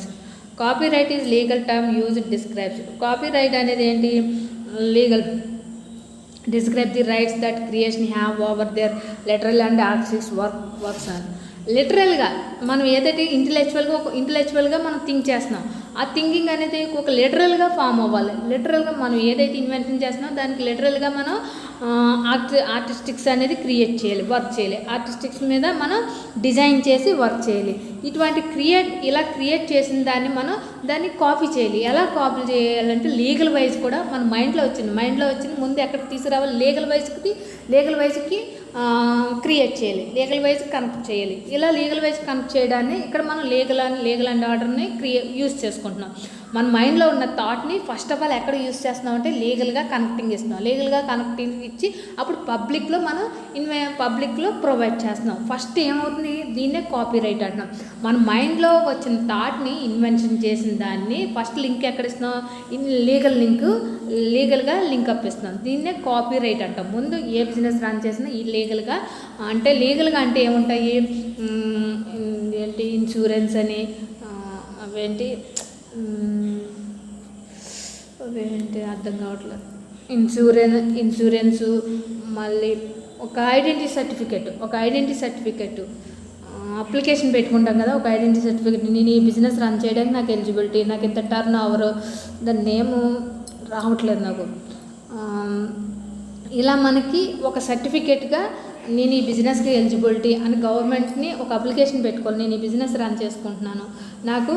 Copyright is legal term used describes. Copyright అనేది ఏంటి, legal describe the rights that creation have over their literal and artistic works on. లిటరల్గా మనం ఏదైతే ఇంటలెక్చువల్గా మనం think చేస్తున్నాం, ఆ thinking అనేది ఒక లిటరల్గా ఫామ్ అవ్వాలి. లిటరల్గా మనం ఏదైతే ఇన్వెన్షన్ చేస్తున్నామో దానికి లిటరల్గా మనం ఆర్టిస్టిక్స్ అనేది వర్క్ చేయాలి. ఆర్టిస్టిక్స్ మీద మనం డిజైన్ చేసి వర్క్ చేయాలి. ఇటువంటి ఇలా క్రియేట్ చేసిన దాన్ని కాపీ చేయాలి. ఎలా కాపీ చేయాలంటే లీగల్ వైజ్ కూడా మన మైండ్లో వచ్చింది ముందు ఎక్కడికి తీసుకురావాలి, లీగల్ వైజ్కి క్రియేట్ చేయాలి, లీగల్ వైజ్ కనెక్ట్ చేయాలి. ఇలా లీగల్ వైజ్ కనెక్ట్ చేయడాన్ని ఇక్కడ మనం లీగల్ అండ్ ఆర్డర్ని యూజ్ చేసుకుంటున్నాం. మన మైండ్లో ఉన్న థాట్ని ఫస్ట్ ఆఫ్ ఆల్ ఎక్కడ యూజ్ చేస్తున్నాం అంటే లీగల్గా కనెక్టింగ్ ఇచ్చి అప్పుడు పబ్లిక్లో ప్రొవైడ్ చేస్తున్నాం. ఫస్ట్ ఏమవుతుంది, దీన్నే కాపీరైట్ అంటున్నాం. మన మైండ్లో వచ్చిన థాట్ని ఇన్వెన్షన్ చేసిన దాన్ని ఫస్ట్ లింక్ ఎక్కడ ఇస్తున్నాం, లీగల్గా లింక్ అప్ ఇస్తున్నాం. దీన్నే కాపీరైట్ అంటాం. ముందు ఏ బిజినెస్ రన్ చేసినా ఈ లీగల్గా అంటే ఏముంటాయి, ఏంటి ఇన్సూరెన్స్ అని, అవేంటి అర్థం కావట్లేదు, ఇన్సూరెన్సు, మళ్ళీ ఒక ఐడెంటిటీ సర్టిఫికెట్ అప్లికేషన్ పెట్టుకుంటాం కదా, ఒక ఐడెంటిటీ సర్టిఫికెట్. నేను ఈ బిజినెస్ రన్ చేయడానికి నాకు ఎలిజిబిలిటీ, నాకు ఇంత టర్న్ ఓవర్, దాని నేమ్ రావట్లేదు నాకు. ఇలా మనకి ఒక సర్టిఫికేట్గా నేను ఈ బిజినెస్కి ఎలిజిబిలిటీ అని గవర్నమెంట్ని ఒక అప్లికేషన్ పెట్టుకోవాలి. నేను ఈ బిజినెస్ రన్ చేసుకుంటున్నాను, నాకు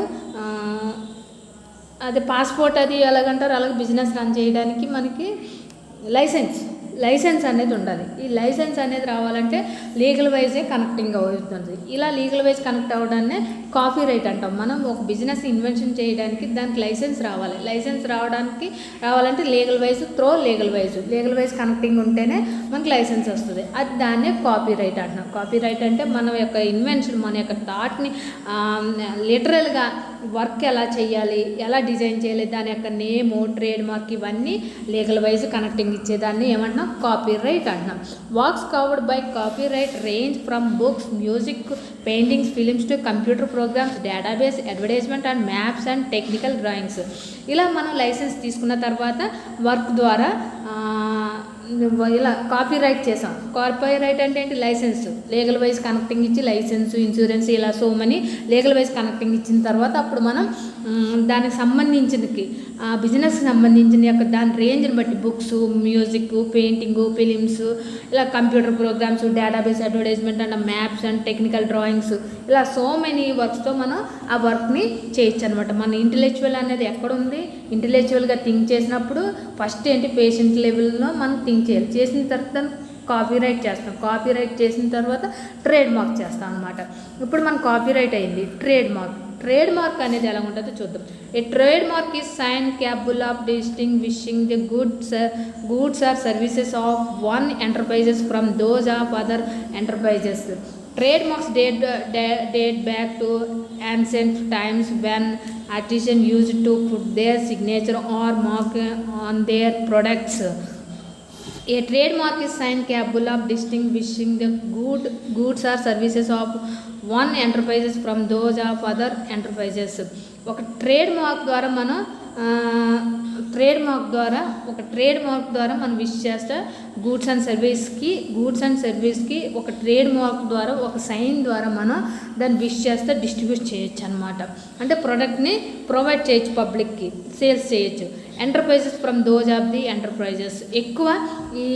అది పాస్పోర్ట్ అది ఎలాగంటారు, అలాగే బిజినెస్ రన్ చేయడానికి మనకి లైసెన్స్ అనేది ఉండాలి. ఈ లైసెన్స్ అనేది రావాలంటే లీగల్ వైజే కనెక్టింగ్ అవుతుంది. ఇలా లీగల్ వైజ్ కనెక్ట్ అవ్వడాన్నే కాపీరైట్ అంటాం. మనం ఒక బిజినెస్ ఇన్వెన్షన్ చేయడానికి దానికి లైసెన్స్ రావాలంటే లీగల్ వైజ్ కనెక్టింగ్ ఉంటేనే మనకి లైసెన్స్ వస్తుంది. అది దాన్నే కాపీరైట్ అంటున్నాం. కాపీరైట్ అంటే మన యొక్క ఇన్వెన్షన్, మన యొక్క థాట్ని లిటరల్గా వర్క్ ఎలా చేయాలి, ఎలా డిజైన్ చేయాలి, దాని యొక్క నేము, ట్రేడ్ మార్క్ ఇవన్నీ లీగల్ వైజ్ కనెక్టింగ్ ఇచ్చేదాన్ని ఏమంటున్నాం, కాపీరైట్ అంటున్నాం. Works covered by copyright range from books, music, paintings, films to computer programs, database, advertisement and maps and technical drawings. ఇలా మనం లైసెన్స్ తీసుకున్న తర్వాత వర్క్ ద్వారా ఇలా కాపీరైట్ చేసాం. కాపీరైట్ అంటే ఏంటి? లైసెన్స్, లీగల్ వైజ్ కనెక్టింగ్ ఇచ్చి లైసెన్స్, ఇన్సూరెన్స్ ఇలా so money legal wise connecting ఇచ్చిన తర్వాత అప్పుడు మనం దానికి సంబంధించినకి బిజినెస్కి సంబంధించిన యొక్క దాని రేంజ్ని బట్టి బుక్స్, మ్యూజిక్, పెయింటింగు, ఫిలిమ్స్, ఇలా computer programs, database, advertisement and maps and technical drawings ఇలా సో మెనీ వర్క్స్తో మనం ఆ వర్క్ని చేయొచ్చు అనమాట. మన ఇంటెలెక్చువల్ అనేది ఎక్కడుంది? ఇంటెలెక్చువల్గా థింక్ చేసినప్పుడు ఫస్ట్ ఏంటి? పేషెంట్ లెవెల్లో మనం థింక్ చేయాలి. చేసిన తర్వాత కాపీరైట్ చేస్తాం. కాపీరైట్ చేసిన తర్వాత ట్రేడ్ మార్క్ చేస్తాం అనమాట. ఇప్పుడు మన కాపీరైట్ అయింది. ట్రేడ్ మార్క్ అనేది ఎలా ఉంటుందో చూద్దాం. A trade mark is sign capable of distinguishing the goods or services of one enterprises from those of other enterprises. Trademarks date back to ancient times when artisans used to put their signature or mark on their products. A trademark is sign capable of distinguishing the goods or services of one enterprises from those of other enterprises. ఒక trade mark ద్వారా మనం trade mark ద్వారా మనం wish చేస్తే goods and సర్వీస్కి ఒక trade mark ద్వారా ఒక సైన్ ద్వారా మనం దాన్ని విష్ చేస్తే డిస్ట్రిబ్యూట్ చేయొచ్చు అనమాట. అంటే ప్రోడక్ట్ని ప్రొవైడ్ చేయొచ్చు, పబ్లిక్కి సేల్స్ చేయొచ్చు. Enterprises from those of the enterprises ఎక్కువ ఈ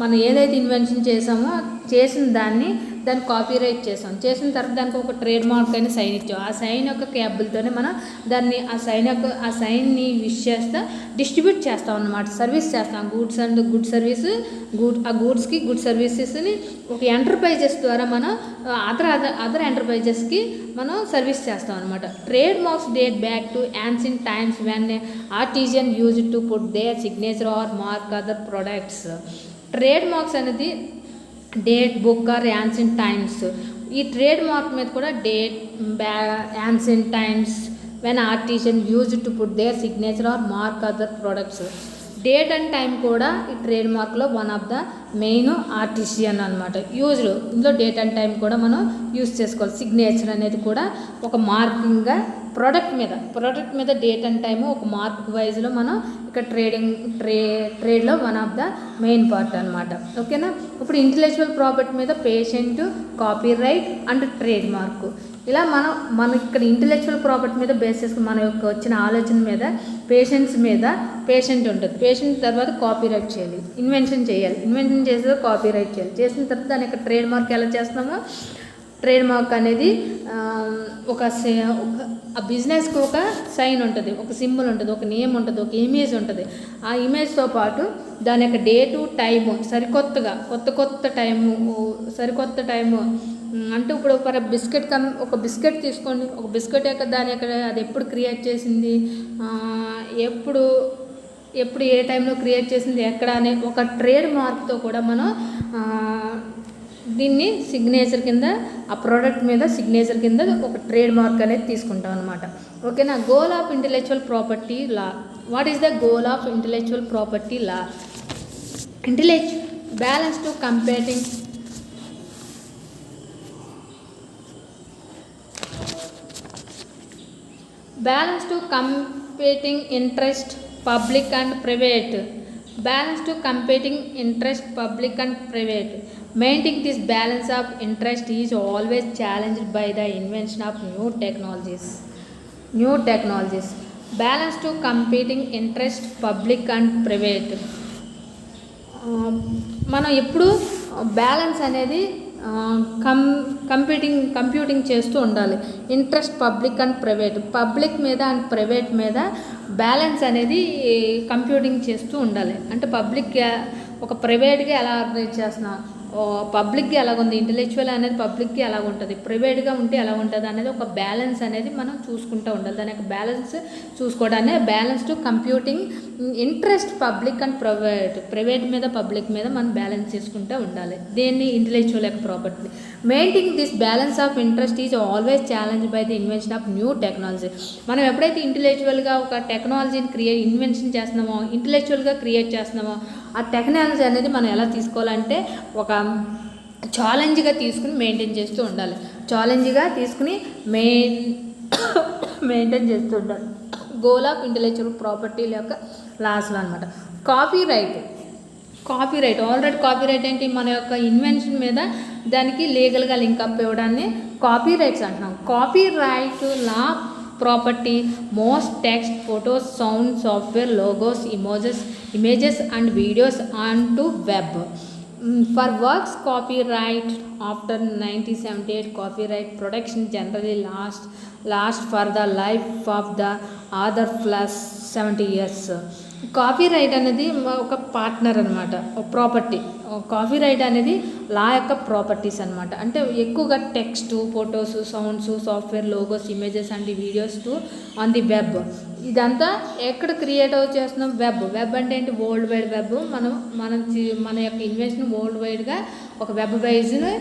మనం ఏదైతే ఇన్వెన్షన్ చేసామో చేసిన దాన్ని కాపీరైట్ చేసిన తర్వాత దానికి ఒక ట్రేడ్ మార్క్ అని సైన్ ఇచ్చాం. ఆ సైన్ యొక్క క్యాబుల్తోనే మనం దాన్ని ఆ సైన్ని విష్ చేస్తే డిస్ట్రిబ్యూట్ చేస్తాం అన్నమాట. సర్వీస్ చేస్తాం. ఆ గూడ్స్కి గుడ్ సర్వీసెస్ని ఒక ఎంటర్ప్రైజెస్ ద్వారా మనం అదర్ ఎంటర్ప్రైజెస్కి మనం సర్వీస్ చేస్తాం అనమాట. Trade marks date back to ancient times when artisan used to put their signature or mark other products. Trade marks అనేది date, back or ancient times. ఈ ట్రేడ్ మార్క్ మీద కూడా date, ancient times, when artisan used to put their signature or mark other products. Date and time కూడా ఈ trade మార్క్లో one of the main artisan అనమాట. Used ఇందులో date and time కూడా మనం యూజ్ చేసుకోవాలి. సిగ్నేచర్ అనేది కూడా ఒక మార్కింగ్గా ప్రోడక్ట్ మీద డేట్ అండ్ టైము ఒక మార్క్ వైజ్లో మనం ఇక్కడ ట్రేడ్లో one of the main part అనమాట. ఓకేనా? ఇప్పుడు ఇంటెలెక్చువల్ ప్రాపర్టీ మీద patent, copyright and trade mark ఇలా మనం ఇక్కడ ఇంటెలెక్చువల్ ప్రాపర్టీ మీద బేస్ చేసుకుని మన యొక్క వచ్చిన ఆలోచన మీద పేషెంట్ ఉంటుంది. పేషెంట్ తర్వాత కాపీరైట్ చేయాలి, ఇన్వెన్షన్ చేస్తే కాపీరైట్ చేయాలి. చేసిన తర్వాత దాని యొక్క ట్రేడ్ మార్క్ ఎలా చేస్తామో ట్రేడ్ మార్క్ అనేది ఆ బిజినెస్కి ఒక సైన్ ఉంటుంది, ఒక సింబల్ ఉంటుంది, ఒక నేమ్ ఉంటుంది, ఒక ఇమేజ్ ఉంటుంది. ఆ ఇమేజ్తో పాటు దాని యొక్క డేటు, టైము కొత్త టైము అంటే ఇప్పుడు ఒక బిస్కెట్ తీసుకోండి. ఒక బిస్కెట్ యొక్క దాని యొక్క అది ఎప్పుడు క్రియేట్ చేసింది, ఎప్పుడు ఏ టైంలో క్రియేట్ చేసింది, ఎక్కడ అనే ఒక ట్రేడ్ మార్క్తో కూడా మనం దీన్ని సిగ్నేచర్ కింద ఆ ప్రోడక్ట్ మీద సిగ్నేచర్ కింద ఒక ట్రేడ్ మార్క్ అనేది తీసుకుంటాం అనమాట. ఓకేనా? Goal of intellectual property law. What is the goal of intellectual property law? Balance to competing interest public and private. Maintaining this balance of interest is always challenged by the invention of new technologies. Balance to competing interest public and private. మనం ఎప్పుడు balance అనేది computing చేస్తూ ఉండాలి. Interest public and public మీద and private మీద balance అనేది computing చేస్తూ ఉండాలి. అంటే ఒక ప్రైవేట్గా ఎలా ఆర్గనైజ్ చేస్తున్నాం, పబ్లిక్కి ఎలాగుంది, ఇంటెలెక్చువల్ అనేది పబ్లిక్కి ఎలా ఉంటుంది, ప్రైవేట్గా ఉంటే ఎలా ఉంటుంది అనేది ఒక బ్యాలెన్స్ అనేది మనం చూసుకుంటూ ఉండాలి. దాని యొక్క బ్యాలెన్స్ చూసుకోవడాన్ని balance to computing interest public and private మీద పబ్లిక్ మీద మనం బ్యాలెన్స్ చేసుకుంటూ ఉండాలి. దేన్ని? ఇంటెలెక్చువల్ యొక్క property. Maintaining this balance of interest is always challenge by the invention of new technology. మనం ఎప్పుడైతే ఇంటెలెక్చువల్గా ఒక టెక్నాలజీని ఇన్వెన్షన్ చేస్తున్నామో, ఇంటెలెక్చువల్గా క్రియేట్ చేస్తున్నామో, ఆ టెక్నాలజీ అనేది మనం ఎలా తీసుకోవాలంటే ఒక ఛాలెంజ్గా తీసుకుని మెయింటైన్ చేస్తూ ఉండాలి. మెయింటైన్ చేస్తూ ఉండాలి. గోల్ ఆఫ్ ఇంటెలెక్చువల్ ప్రాపర్టీ యొక్క లాస్లో అనమాట. కాపీరైట్ ఆల్రెడీ కాపీరైట్ ఏంటి మన యొక్క ఇన్వెన్షన్ మీద దానికి లీగల్గా లింకప్ ఇవ్వడాన్ని కాపీరైట్స్ అంటున్నాం. Copyright law property most text photos sound software logos images and videos on to web. For works copyright after 1978 copyright protection generally last for the life of the author plus 70 years. Copyright అనేది ఒక partner అనమాట, property. Copyright అనేది లా యొక్క properties అనమాట. అంటే ఎక్కువగా text, photos, sounds, software, logos, images and videos to on the web. ఇదంతా ఎక్కడ క్రియేట్ చేస్తున్నాం? వెబ్ అంటే ఏంటి? World wide web. మన యొక్క ఇన్వెన్షన్ వరల్డ్ వైడ్గా ఒక వెబ్ వైజ్ని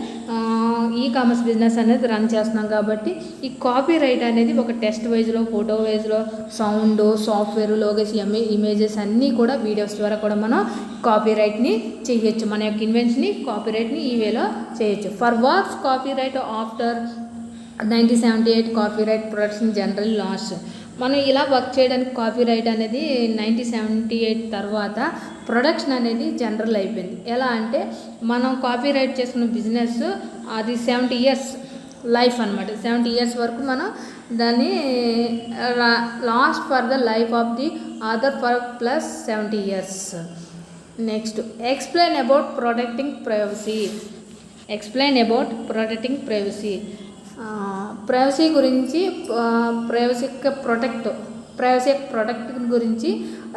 కామర్స్ బిజినెస్ అనేది రన్ చేస్తున్నాం. కాబట్టి ఈ కాపీరైట్ అనేది ఒక టెక్స్ట్ వైజ్లో, ఫోటో వైజ్లో, సౌండ్, సాఫ్ట్వేర్, లోగోస్, ఇమేజెస్ అన్నీ కూడా వీడియోస్ ద్వారా కూడా మనం కాపీరైట్ని చేయొచ్చు. మన యొక్క ఇన్వెన్షన్ని కాపీరైట్ని ఈ వేలో చేయొచ్చు. For works copyright after 1978 copyright protection general last. మనం ఇలా వర్క్ చేయడానికి కాపీరైట్ అనేది 1978 తర్వాత ప్రొడక్షన్ అనేది జనరల్ అయిపోయింది. ఎలా అంటే మనం కాపీరైట్ చేసుకున్న బిజినెస్ అది 70 years లైఫ్ అనమాట. 70 years వరకు మనం దాన్ని last for the life of the other for plus 70 years. Next explain about protecting privacy. Privacy గురించి, ప్రైవసీ ప్రొటెక్ట్ గురించి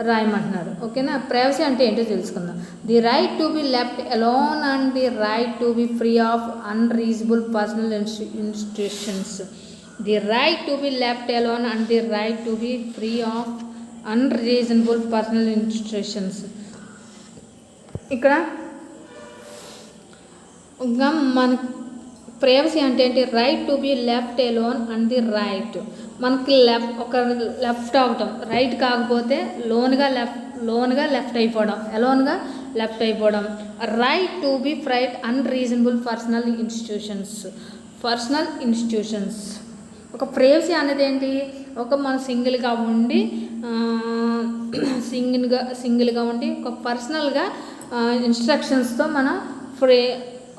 రాయమంటున్నారు. ఓకేనా? ప్రైవసీ అంటే ఏంటో తెలుసుకుందాం. The right to be left alone and the right to be free of unreasonable personal instructions. The right to be left alone and the right to be free of unreasonable personal instructions. ఇక్కడ మన privacy అంటే ఏంటి? Right to be left alone and the right. మనకి left అవటం, right కాకపోతే లోన్గా left అయిపోవడం, ఎలోన్గా లెఫ్ట్ అయిపోవడం. Right to be fright unreasonable personal institutions. ఒక ప్రైవసీ అనేది ఏంటి? మన సింగిల్గా ఉండి ఒక పర్సనల్గా ఇన్స్ట్రక్షన్స్తో మనం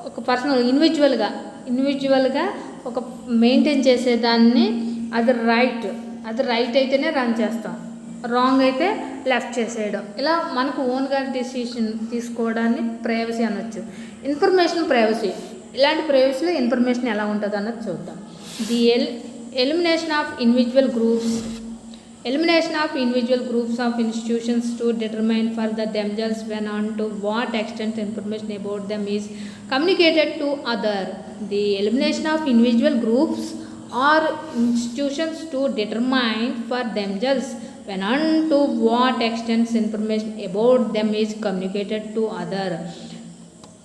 ఒక పర్సనల్ ఇండివిజువల్గా ఒక మెయింటైన్ చేసేదాన్ని అది రైట్ అయితేనే రన్ చేస్తాం, రాంగ్ అయితే లెఫ్ట్ చేసేయడం. ఇలా మనకు ఓన్గా డిసిషన్ తీసుకోవడాన్ని ప్రైవసీ అనొచ్చు. Information privacy. ఇలాంటి ప్రైవసీలో ఇన్ఫర్మేషన్ ఎలా ఉంటుంది అన్నది చూద్దాం. The elimination of individual groups of institutions to determine for themselves when and to what extent information about them is communicated to other. The elimination of individual groups or institutions to determine for themselves when and to what extent information about them is communicated to other.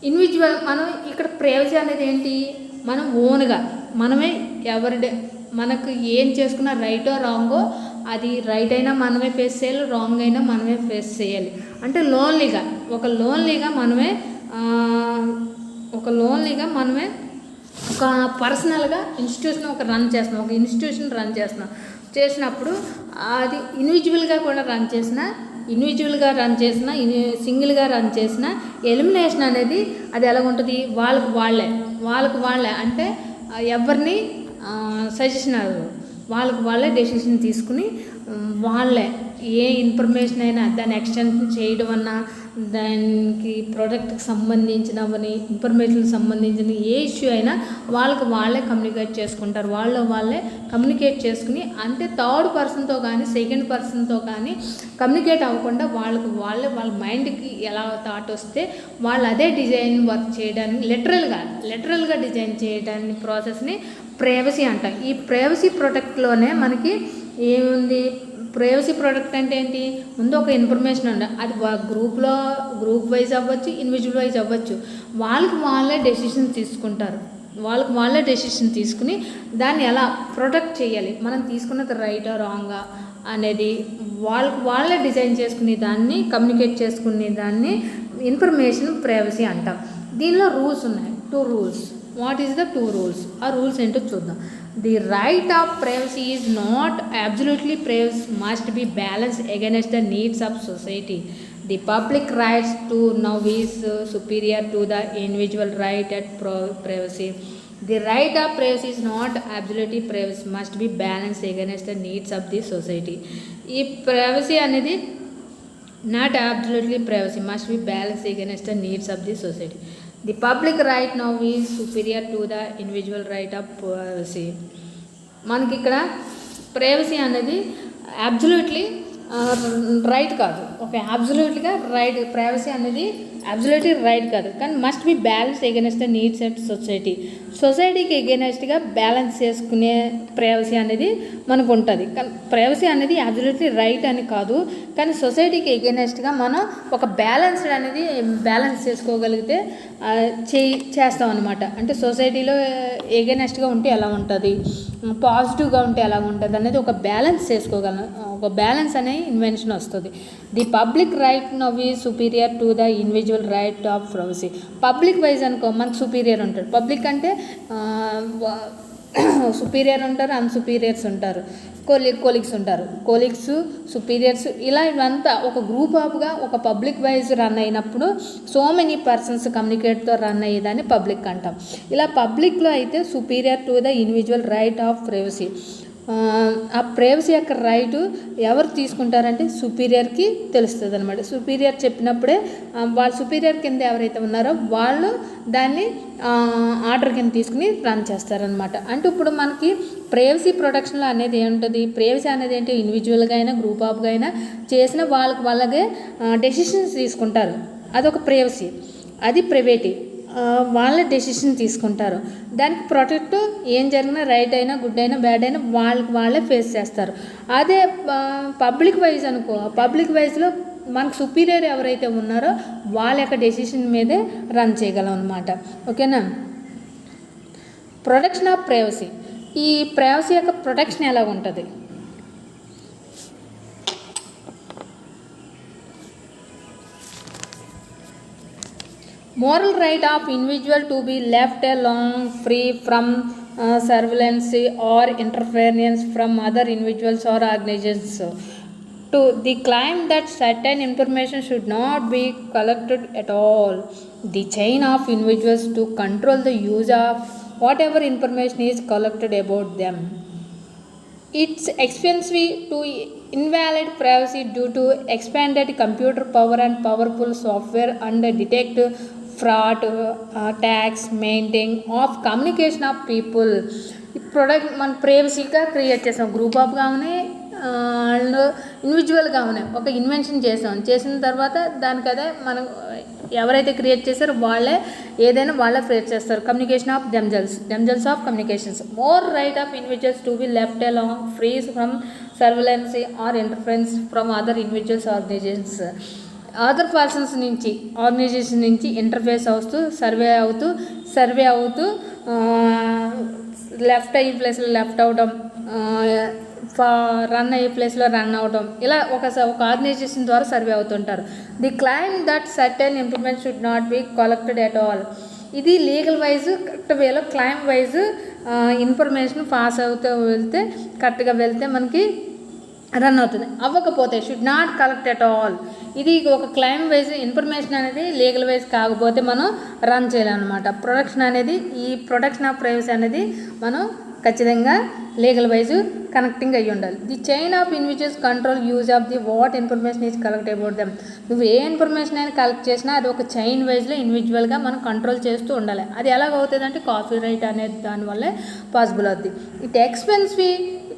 Individual మనం ఇక్కడ privacy అనేది ఏంటి? మనం ఓన్గా మనమే మనకు ఏం చేసుకున్నా రైటో రాంగో అది రైట్ అయినా మనమే ఫేస్ చేయాలి, రాంగ్ అయినా మనమే ఫేస్ చేయాలి. అంటే లోన్లీగా మనమే ఒక పర్సనల్గా ఇన్స్టిట్యూషన్ రన్ చేసినప్పుడు అది ఇండివిజువల్గా రన్ చేసిన సింగిల్గా రన్ చేసిన ఎలిమినేషన్ అనేది అది ఎలాగుంటుంది? వాళ్ళకు వాళ్ళే అంటే ఎవరిని సజెషన్ వాళ్ళే డెసిషన్ తీసుకుని వాళ్ళే ఏ ఇన్ఫర్మేషన్ అయినా దాన్ని ఎక్స్టెన్షన్ చేయడం అన్నా, దానికి ప్రోడక్ట్కి సంబంధించినవని ఇన్ఫర్మేషన్కి సంబంధించిన ఏ ఇష్యూ అయినా వాళ్ళే కమ్యూనికేట్ చేసుకుంటారు. వాళ్ళే కమ్యూనికేట్ చేసుకుని, అంటే థర్డ్ పర్సన్తో కానీ సెకండ్ పర్సన్తో కానీ కమ్యూనికేట్ అవ్వకుండా వాళ్ళ మైండ్కి ఎలా థాట్ వస్తే వాళ్ళు అదే డిజైన్ వర్క్ చేయడానికి లిటరల్గా డిజైన్ చేయడానికి ప్రాసెస్ని ప్రైవసీ అంటాం. ఈ ప్రైవసీ ప్రొటెక్ట్లోనే మనకి ఏముంది? ప్రైవసీ ప్రొటెక్ట్ అంటే ఏంటి? ముందు ఒక ఇన్ఫర్మేషన్ ఉండాలి, అది గ్రూప్ వైజ్ అవ్వచ్చు, ఇండివిజువల్ వైజ్ అవ్వచ్చు. వాళ్ళే డెసిషన్ తీసుకుని దాన్ని ఎలా ప్రొటెక్ట్ చేయాలి, మనం తీసుకున్నది రైటా రాంగా అనేది వాళ్ళే డిజైన్ చేసుకునే దాన్ని, కమ్యూనికేట్ చేసుకునే దాన్ని ఇన్ఫర్మేషన్ ప్రైవసీ అంటాం. దీనిలో రూల్స్ ఉన్నాయి, 2 rules. What is the 2 rules? ఆ రూల్స్ ఏంటో చూద్దాం. The right of privacy is not absolutely privacy, must be balanced against the needs of society. The public rights to now is superior to the individual right at privacy. The right of privacy is not absolutely privacy, must be balanced against the needs of the society. ఈ privacy అనేది not absolutely privacy, must be balanced against the needs of the society. The public right now is superior to the individual right of privacy. మనకి ఇక్కడ privacy అనేది absolutely right కాదు. Okay, అబ్జల్యూట్గా right, privacy అనేది absolutely right కాదు, కానీ must be balance against the needs of society. సొసైటీకి ఎగెనెస్ట్గా balance చేసుకునే privacy అనేది మనకు ఉంటుంది. కానీ ప్రైవసీ అనేది అబ్జల్యూట్లీ రైట్ అని కాదు, కానీ సొసైటీకి ఎగెనెస్ట్గా మనం ఒక బ్యాలెన్స్డ్ అనేది బ్యాలెన్స్ చేసుకోగలిగితే చేస్తాం అనమాట. అంటే సొసైటీలో ఎగెనెస్ట్గా ఉంటే ఎలా ఉంటుంది, పాజిటివ్గా ఉంటే ఎలా ఉంటుంది అనేది ఒక బ్యాలెన్స్ చేసుకోగలం. ఒక బ్యాలెన్స్ అనే ఇన్వెన్షన్ వస్తుంది. The public right now is superior to the individual right of privacy. Public wise అనుకో మనకు సుపీరియర్ ఉంటాడు. పబ్లిక్ అంటే సుపీరియర్ ఉంటారు, అన్సుపీరియర్స్ ఉంటారు, కొలీగ్స్ ఉంటారు, కొలీగ్స్, సుపీరియర్స్, ఇలా ఇవంతా ఒక గ్రూప్ ఆఫ్గా ఒక పబ్లిక్ వైజ్ రన్ అయినప్పుడు సో మెనీ పర్సన్స్ కమ్యూనికేట్తో రన్ అయ్యేదాన్ని పబ్లిక్ అంటాం. ఇలా పబ్లిక్లో అయితే superior to the individual right of privacy. ఆ ప్రైవసీ యొక్క రైటు ఎవరు తీసుకుంటారంటే సుపీరియర్కి తెలుస్తుంది అనమాట. సుపీరియర్ చెప్పినప్పుడే వాళ్ళ సుపీరియర్ కింద ఎవరైతే ఉన్నారో వాళ్ళు దాన్ని ఆర్డర్ కింద తీసుకుని రన్ చేస్తారనమాట. అంటే ఇప్పుడు మనకి ప్రైవసీ ప్రొటెక్షన్లో అనేది ఏముంటుంది, ప్రైవసీ అనేది ఏంటి, ఇండివిజువల్గా అయినా గ్రూప్ ఆఫ్గా అయినా చేసిన వాళ్ళకే డెసిషన్స్ తీసుకుంటారు, అదొక ప్రైవసీ. అది ప్రైవేటీ, వాళ్ళ డెసిషన్ తీసుకుంటారు. దానికి ప్రొటెక్ట్ ఏం జరిగినా రైట్ అయినా గుడ్ అయినా బ్యాడ్ అయినా వాళ్ళే ఫేస్ చేస్తారు. అదే పబ్లిక్ వైజ్ అనుకో, పబ్లిక్ వైజ్లో మనకు సుపీరియర్ ఎవరైతే ఉన్నారో వాళ్ళ యొక్క డెసిషన్ మీదే రన్ చేయగలం అనమాట. ఓకేనా. Protection of privacy. ఈ ప్రైవసీ యొక్క ప్రొటెక్షన్ ఎలా ఉంటుంది, moral right of individual to be left alone free from surveillance or interference from other individuals or organizations. To the claim that certain information should not be collected at all. The chain of individuals to control the use of whatever information is collected about them. It's expensive to invalid privacy due to expanded computer power and powerful software and detect fraud, attacks, maintaining of communication of people. ఈ product మన ప్రైవసీగా create చేసాం, group of కావునే and ఇండివిజువల్గా ఉన్నాయి. ఒక invention చేసిన తర్వాత దానికదే మనం ఎవరైతే క్రియేట్ చేశారో వాళ్ళే ఏదైనా వాళ్ళే ఫేస్ చేస్తారు. Communication of themselves of communications. More right of individuals to be left along free from surveillance or interference from other individuals organizations. Other persons నుంచి, ఆర్గనైజేషన్ నుంచి ఇంటర్ఫేస్ సర్వే అవుతూ లెఫ్ట్ అయ్యే ప్లేస్లో లెఫ్ట్ అవడం, రన్ అయ్యే ప్లేస్లో run అవడం, ఇలా ఒక ఆర్గనైజేషన్ ద్వారా సర్వే అవుతుంటారు. The claim that certain information should not be collected at all. ఇది లీగల్ వైజ్ కరెక్ట్ వేలో క్లైమ్ వైజ్ ఇన్ఫర్మేషన్ పాస్ అవుతూ వెళ్తే కరెక్ట్గా వెళ్తే మనకి రన్ అవుతుంది. అవ్వకపోతే should not collect at all. ఇది ఒక క్లైమ్ వైజ్ ఇన్ఫర్మేషన్ అనేది లీగల్ వైజ్ కాకపోతే మనం రన్ చేయాలన్నమాట. ప్రొటెక్షన్ అనేది, ఈ ప్రొటెక్షన్ ఆఫ్ ప్రైవసీ అనేది మనం ఖచ్చితంగా లీగల్ వైజ్ కనెక్టింగ్ అయ్యి ఉండాలి. The chain of individuals control use of the what information is collect about them. నువ్వు ఏ ఇన్ఫర్మేషన్ అయినా కలెక్ట్ చేసినా అది ఒక చైన్ వైజ్లో ఇండివిజువల్గా మనం కంట్రోల్ చేస్తూ ఉండాలి. అది ఎలాగవుతుంది అంటే కాపీ రైట్ అనేది దానివల్లే పాసిబుల్ అవుతుంది. It expensive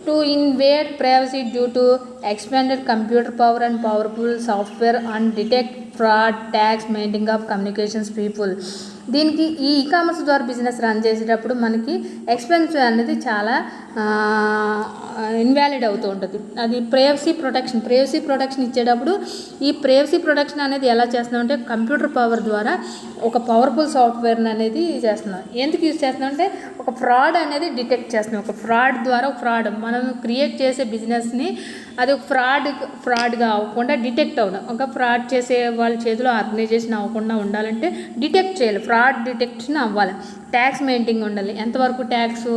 to invade privacy due to expanded computer power and powerful software and detect fraud, tax, maintaining of communications people. దీనికి ఈ ఈకామర్స్ ద్వారా బిజినెస్ రన్ చేసేటప్పుడు మనకి ఎక్స్పెన్స్ అనేది చాలా ఇన్వాలిడ్ అవుతూ ఉంటుంది. అది ప్రైవసీ ప్రొటెక్షన్ ఇచ్చేటప్పుడు ఈ ప్రైవసీ ప్రొటెక్షన్ అనేది ఎలా చేస్తున్నామంటే కంప్యూటర్ పవర్ ద్వారా ఒక పవర్ఫుల్ సాఫ్ట్వేర్ అనేది చేస్తున్నాం. ఎందుకు యూజ్ చేస్తున్నాం అంటే ఒక ఫ్రాడ్ అనేది డిటెక్ట్ చేస్తున్నాం. ఒక ఫ్రాడ్ ద్వారా మనం క్రియేట్ చేసే బిజినెస్ని అది ఫ్రాడ్గా అవ్వకుండా డిటెక్ట్ అవ్వడం. ఒక ఫ్రాడ్ చేసే వాళ్ళ చేతిలో ఆర్గనైజేషన్ అవ్వకుండా ఉండాలంటే డిటెక్ట్ చేయాలి, ఫ్రాడ్ డిటెక్షన్ అవ్వాలి. ట్యాక్స్ మెయింటైన్ ఉండాలి, ఎంతవరకు ట్యాక్స్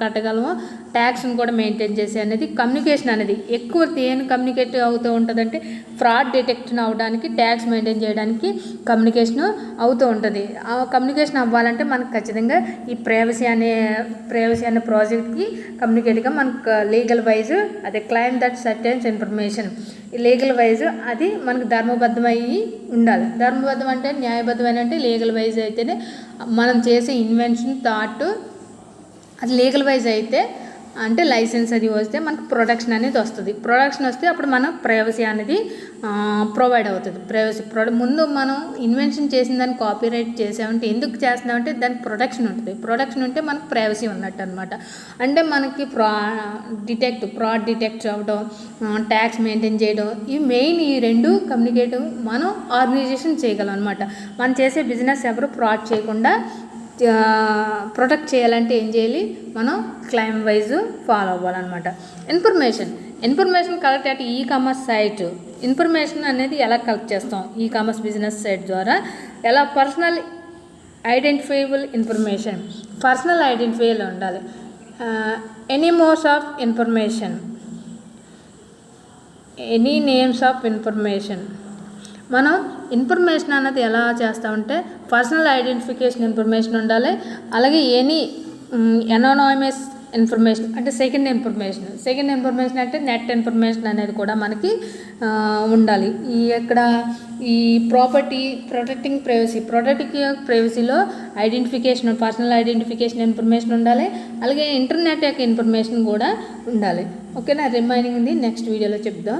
కట్టగలమో ట్యాక్స్ని కూడా మెయింటైన్ చేసే అనేది కమ్యూనికేషన్ అనేది ఎక్కువ దేని కమ్యూనికేట్ అవుతూ ఉంటుందంటే ఫ్రాడ్ డిటెక్షన్ అవ్వడానికి, ట్యాక్స్ మెయింటైన్ చేయడానికి కమ్యూనికేషన్ అవుతూ ఉంటుంది. ఆ కమ్యూనికేషన్ అవ్వాలంటే మనకు ఖచ్చితంగా ఈ ప్రైవసీ అనే ప్రాజెక్ట్కి కమ్యూనికేట్గా మనకు లీగల్ వైజ్ అదే claim that certain information legal wise అది మనకు ధర్మబద్ధమయ్యి ఉండాలి. ధర్మబద్ధం అంటే న్యాయబద్ధమైన అంటే లీగల్ వైజ్ అయితేనే మనం చేసే ఇన్వెన్షన్ థాట్ అది లీగల్ వైజ్ అయితే అంటే లైసెన్స్ అది వస్తే మనకు ప్రొడక్షన్ అనేది వస్తుంది. ప్రొడక్షన్ వస్తే అప్పుడు మనం ప్రైవసీ అనేది ప్రొవైడ్ అవుతుంది. ముందు మనం ఇన్వెన్షన్ చేసిన దాన్ని కాపీరైట్ చేసామంటే ఎందుకు చేస్తున్నామంటే దానికి ప్రొడక్షన్ ఉంటుంది. ప్రొడక్షన్ ఉంటే మనకు ప్రైవసీ ఉన్నట్టు అనమాట. అంటే మనకి ఫ్రాడ్ డిటెక్ట్ అవ్వడం, ట్యాక్స్ మెయింటైన్ చేయడం, ఈ మెయిన్ ఈ రెండు కమ్యూనికేటివ్ మనం ఆర్గనైజేషన్ చేయగలం అనమాట. మనం చేసే బిజినెస్ ఎవరు ఫ్రాడ్ చేయకుండా ప్రొటెక్ట్ చేయాలంటే ఏం చేయాలి, మనం క్లైమ్ వైజ్ ఫాలో అవ్వాలన్నమాట. Information collect at e-commerce site. Information అనేది ఎలా కలెక్ట్ చేస్తాం ఈ-కామర్స్ బిజినెస్ సైట్ ద్వారా, ఎలా personal identifiable information, personal identifiable ఉండాలి. Any modes of information, any names of information. మనం ఇన్ఫర్మేషన్ అన్నది ఎలా చేస్తామంటే పర్సనల్ ఐడెంటిఫికేషన్ ఇన్ఫర్మేషన్ ఉండాలి. అలాగే ఎనీ ఎనానమస్ ఇన్ఫర్మేషన్ అంటే సెకండ్ ఇన్ఫర్మేషన్ అంటే నెట్ ఇన్ఫర్మేషన్ అనేది కూడా మనకి ఉండాలి. ఈ ప్రొటెక్టింగ్ ప్రైవసీలో ఐడెంటిఫికేషన్, పర్సనల్ ఐడెంటిఫికేషన్ ఇన్ఫర్మేషన్ ఉండాలి. అలాగే ఇంటర్నెట్ యొక్క ఇన్ఫర్మేషన్ కూడా ఉండాలి. ఓకేనా, రిమైనింగ్ ఉంది నెక్స్ట్ వీడియోలో చెప్దాం.